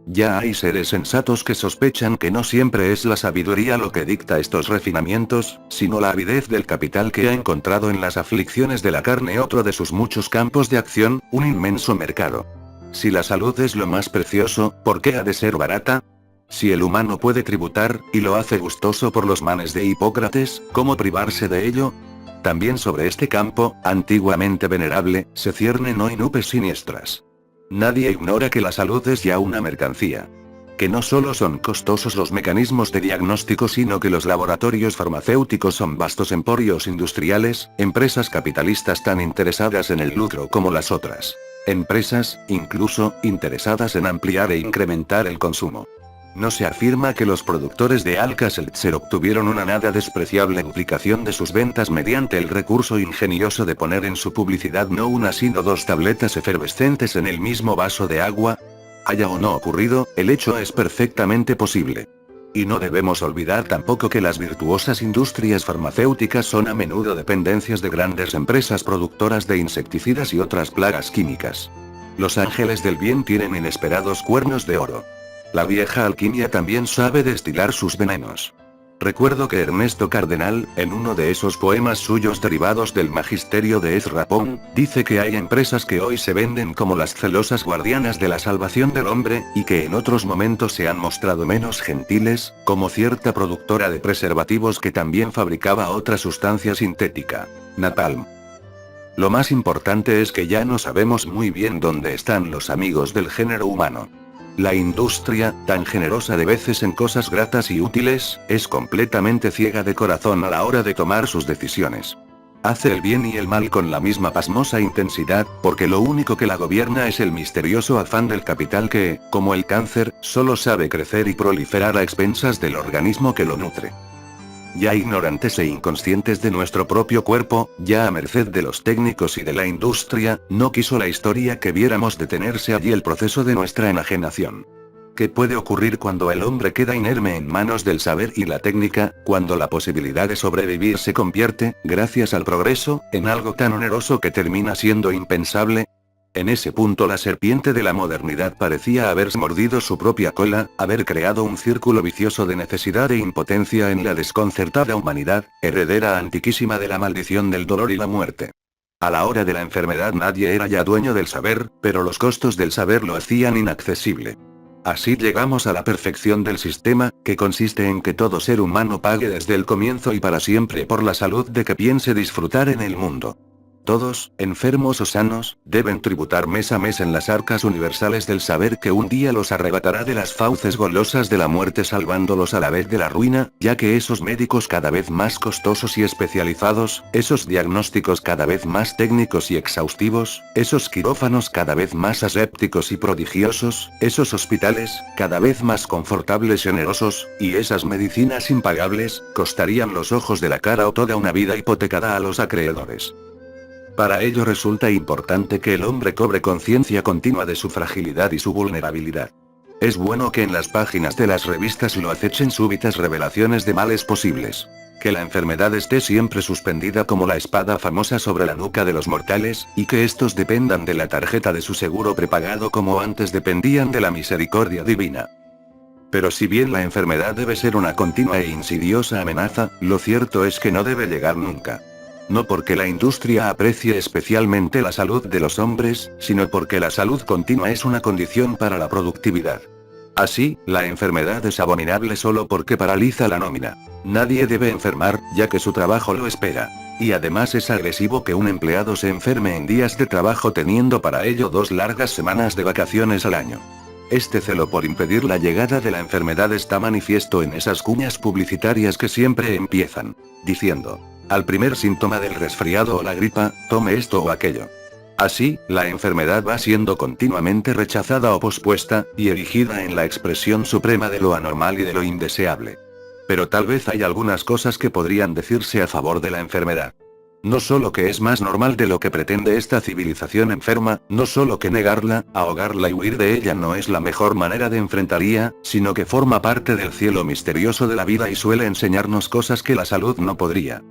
Ya hay seres sensatos que sospechan que no siempre es la sabiduría lo que dicta estos refinamientos, sino la avidez del capital que ha encontrado en las aflicciones de la carne otro de sus muchos campos de acción, un inmenso mercado. Si la salud es lo más precioso, ¿por qué ha de ser barata? Si el humano puede tributar, y lo hace gustoso por los manes de Hipócrates, ¿cómo privarse de ello? También sobre este campo, antiguamente venerable, se ciernen hoy nubes siniestras. Nadie ignora que la salud es ya una mercancía. Que no solo son costosos los mecanismos de diagnóstico, sino que los laboratorios farmacéuticos son vastos emporios industriales, empresas capitalistas tan interesadas en el lucro como las otras. Empresas, incluso, interesadas en ampliar e incrementar el consumo. No se afirma que los productores de Alka-Seltzer obtuvieron una nada despreciable duplicación de sus ventas mediante el recurso ingenioso de poner en su publicidad no una sino dos tabletas efervescentes en el mismo vaso de agua. Haya o no ocurrido, el hecho es perfectamente posible. Y no debemos olvidar tampoco que las virtuosas industrias farmacéuticas son a menudo dependencias de grandes empresas productoras de insecticidas y otras plagas químicas. Los ángeles del bien tienen inesperados cuernos de oro. La vieja alquimia también sabe destilar sus venenos. Recuerdo que Ernesto Cardenal, en uno de esos poemas suyos derivados del magisterio de Ezra Pound, dice que hay empresas que hoy se venden como las celosas guardianas de la salvación del hombre, y que en otros momentos se han mostrado menos gentiles, como cierta productora de preservativos que también fabricaba otra sustancia sintética, napalm. Lo más importante es que ya no sabemos muy bien dónde están los amigos del género humano. La industria, tan generosa de veces en cosas gratas y útiles, es completamente ciega de corazón a la hora de tomar sus decisiones. Hace el bien y el mal con la misma pasmosa intensidad, porque lo único que la gobierna es el misterioso afán del capital que, como el cáncer, solo sabe crecer y proliferar a expensas del organismo que lo nutre. Ya ignorantes e inconscientes de nuestro propio cuerpo, ya a merced de los técnicos y de la industria, no quiso la historia que viéramos detenerse allí el proceso de nuestra enajenación. ¿Qué puede ocurrir cuando el hombre queda inerme en manos del saber y la técnica, cuando la posibilidad de sobrevivir se convierte, gracias al progreso, en algo tan oneroso que termina siendo impensable? En ese punto la serpiente de la modernidad parecía haber mordido su propia cola, haber creado un círculo vicioso de necesidad e impotencia en la desconcertada humanidad, heredera antiquísima de la maldición del dolor y la muerte. A la hora de la enfermedad nadie era ya dueño del saber, pero los costos del saber lo hacían inaccesible. Así llegamos a la perfección del sistema, que consiste en que todo ser humano pague desde el comienzo y para siempre por la salud de que piense disfrutar en el mundo. Todos, enfermos o sanos, deben tributar mes a mes en las arcas universales del saber que un día los arrebatará de las fauces golosas de la muerte, salvándolos a la vez de la ruina, ya que esos médicos cada vez más costosos y especializados, esos diagnósticos cada vez más técnicos y exhaustivos, esos quirófanos cada vez más asépticos y prodigiosos, esos hospitales, cada vez más confortables y onerosos, y esas medicinas impagables, costarían los ojos de la cara o toda una vida hipotecada a los acreedores. Para ello resulta importante que el hombre cobre conciencia continua de su fragilidad y su vulnerabilidad. Es bueno que en las páginas de las revistas lo acechen súbitas revelaciones de males posibles. Que la enfermedad esté siempre suspendida como la espada famosa sobre la nuca de los mortales, y que estos dependan de la tarjeta de su seguro prepagado como antes dependían de la misericordia divina. Pero si bien la enfermedad debe ser una continua e insidiosa amenaza, lo cierto es que no debe llegar nunca. No porque la industria aprecie especialmente la salud de los hombres, sino porque la salud continua es una condición para la productividad. Así, la enfermedad es abominable solo porque paraliza la nómina. Nadie debe enfermar, ya que su trabajo lo espera. Y además es agresivo que un empleado se enferme en días de trabajo teniendo para ello 2 largas semanas de vacaciones al año. Este celo por impedir la llegada de la enfermedad está manifiesto en esas cuñas publicitarias que siempre empiezan diciendo: al primer síntoma del resfriado o la gripa, tome esto o aquello. Así, la enfermedad va siendo continuamente rechazada o pospuesta, y erigida en la expresión suprema de lo anormal y de lo indeseable. Pero tal vez hay algunas cosas que podrían decirse a favor de la enfermedad. No solo que es más normal de lo que pretende esta civilización enferma, no solo que negarla, ahogarla y huir de ella no es la mejor manera de enfrentarla, sino que forma parte del cielo misterioso de la vida y suele enseñarnos cosas que la salud no podría.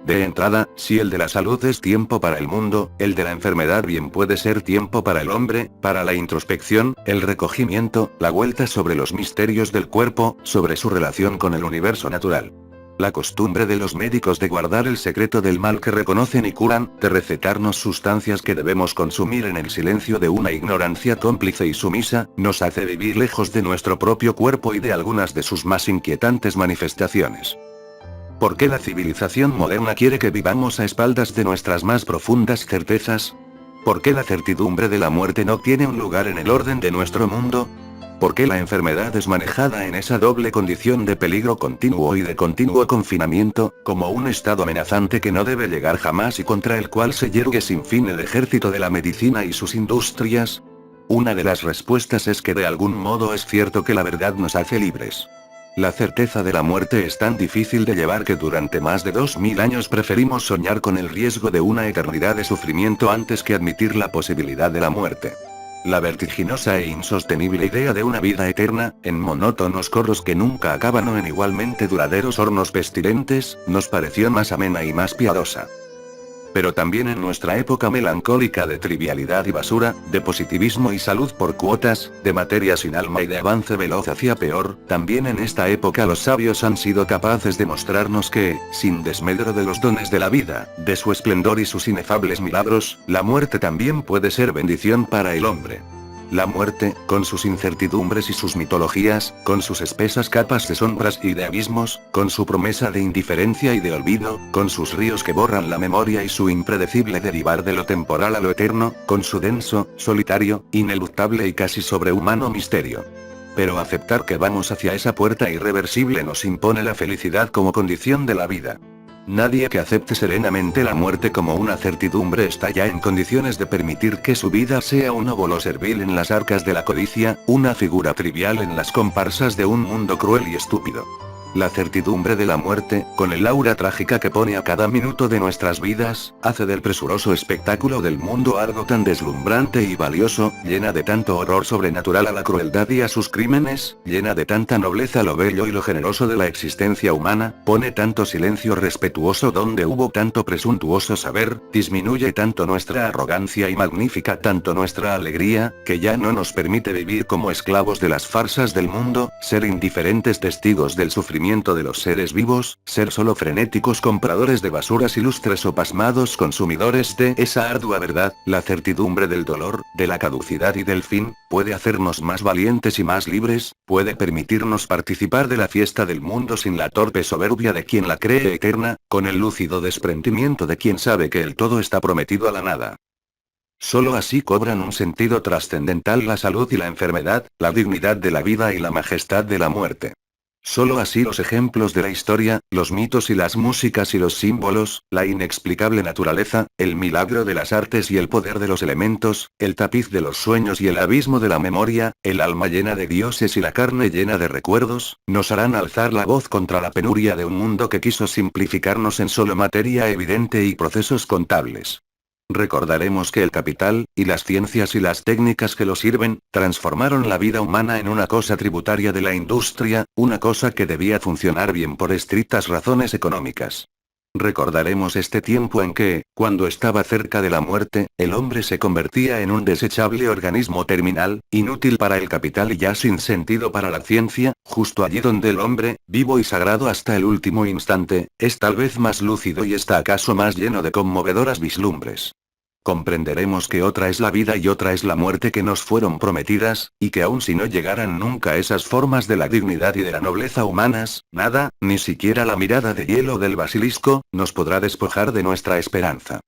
De entrada, si el de la salud es tiempo para el mundo, el de la enfermedad bien puede ser tiempo para el hombre, para la introspección, el recogimiento, la vuelta sobre los misterios del cuerpo, sobre su relación con el universo natural. La costumbre de los médicos de guardar el secreto del mal que reconocen y curan, de recetarnos sustancias que debemos consumir en el silencio de una ignorancia cómplice y sumisa, nos hace vivir lejos de nuestro propio cuerpo y de algunas de sus más inquietantes manifestaciones. ¿Por qué la civilización moderna quiere que vivamos a espaldas de nuestras más profundas certezas? ¿Por qué la certidumbre de la muerte no tiene un lugar en el orden de nuestro mundo? ¿Por qué la enfermedad es manejada en esa doble condición de peligro continuo y de continuo confinamiento, como un estado amenazante que no debe llegar jamás y contra el cual se yergue sin fin el ejército de la medicina y sus industrias? Una de las respuestas es que de algún modo es cierto que la verdad nos hace libres. La certeza de la muerte es tan difícil de llevar que durante más de 2000 años preferimos soñar con el riesgo de una eternidad de sufrimiento antes que admitir la posibilidad de la muerte. La vertiginosa e insostenible idea de una vida eterna, en monótonos corros que nunca acaban o en igualmente duraderos hornos pestilentes, nos pareció más amena y más piadosa. Pero también en nuestra época melancólica de trivialidad y basura, de positivismo y salud por cuotas, de materia sin alma y de avance veloz hacia peor, también en esta época los sabios han sido capaces de mostrarnos que, sin desmedro de los dones de la vida, de su esplendor y sus inefables milagros, la muerte también puede ser bendición para el hombre. La muerte, con sus incertidumbres y sus mitologías, con sus espesas capas de sombras y de abismos, con su promesa de indiferencia y de olvido, con sus ríos que borran la memoria y su impredecible derivar de lo temporal a lo eterno, con su denso, solitario, ineluctable y casi sobrehumano misterio. Pero aceptar que vamos hacia esa puerta irreversible nos impone la felicidad como condición de la vida. Nadie que acepte serenamente la muerte como una certidumbre está ya en condiciones de permitir que su vida sea un óvulo servil en las arcas de la codicia, una figura trivial en las comparsas de un mundo cruel y estúpido. La certidumbre de la muerte, con el aura trágica que pone a cada minuto de nuestras vidas, hace del presuroso espectáculo del mundo algo tan deslumbrante y valioso, llena de tanto horror sobrenatural a la crueldad y a sus crímenes, llena de tanta nobleza lo bello y lo generoso de la existencia humana, pone tanto silencio respetuoso donde hubo tanto presuntuoso saber, disminuye tanto nuestra arrogancia y magnifica tanto nuestra alegría, que ya no nos permite vivir como esclavos de las farsas del mundo, ser indiferentes testigos del sufrimiento de los seres vivos, ser solo frenéticos compradores de basuras ilustres o pasmados consumidores de esa ardua verdad. La certidumbre del dolor, de la caducidad y del fin, puede hacernos más valientes y más libres, puede permitirnos participar de la fiesta del mundo sin la torpe soberbia de quien la cree eterna, con el lúcido desprendimiento de quien sabe que el todo está prometido a la nada. Solo así cobran un sentido trascendental la salud y la enfermedad, la dignidad de la vida y la majestad de la muerte. Solo así los ejemplos de la historia, los mitos y las músicas y los símbolos, la inexplicable naturaleza, el milagro de las artes y el poder de los elementos, el tapiz de los sueños y el abismo de la memoria, el alma llena de dioses y la carne llena de recuerdos, nos harán alzar la voz contra la penuria de un mundo que quiso simplificarnos en solo materia evidente y procesos contables. Recordaremos que el capital, y las ciencias y las técnicas que lo sirven, transformaron la vida humana en una cosa tributaria de la industria, una cosa que debía funcionar bien por estrictas razones económicas. Recordaremos este tiempo en que, cuando estaba cerca de la muerte, el hombre se convertía en un desechable organismo terminal, inútil para el capital y ya sin sentido para la ciencia, justo allí donde el hombre, vivo y sagrado hasta el último instante, es tal vez más lúcido y está acaso más lleno de conmovedoras vislumbres. Comprenderemos que otra es la vida y otra es la muerte que nos fueron prometidas, y que aun si no llegaran nunca esas formas de la dignidad y de la nobleza humanas, nada, ni siquiera la mirada de hielo del basilisco, nos podrá despojar de nuestra esperanza.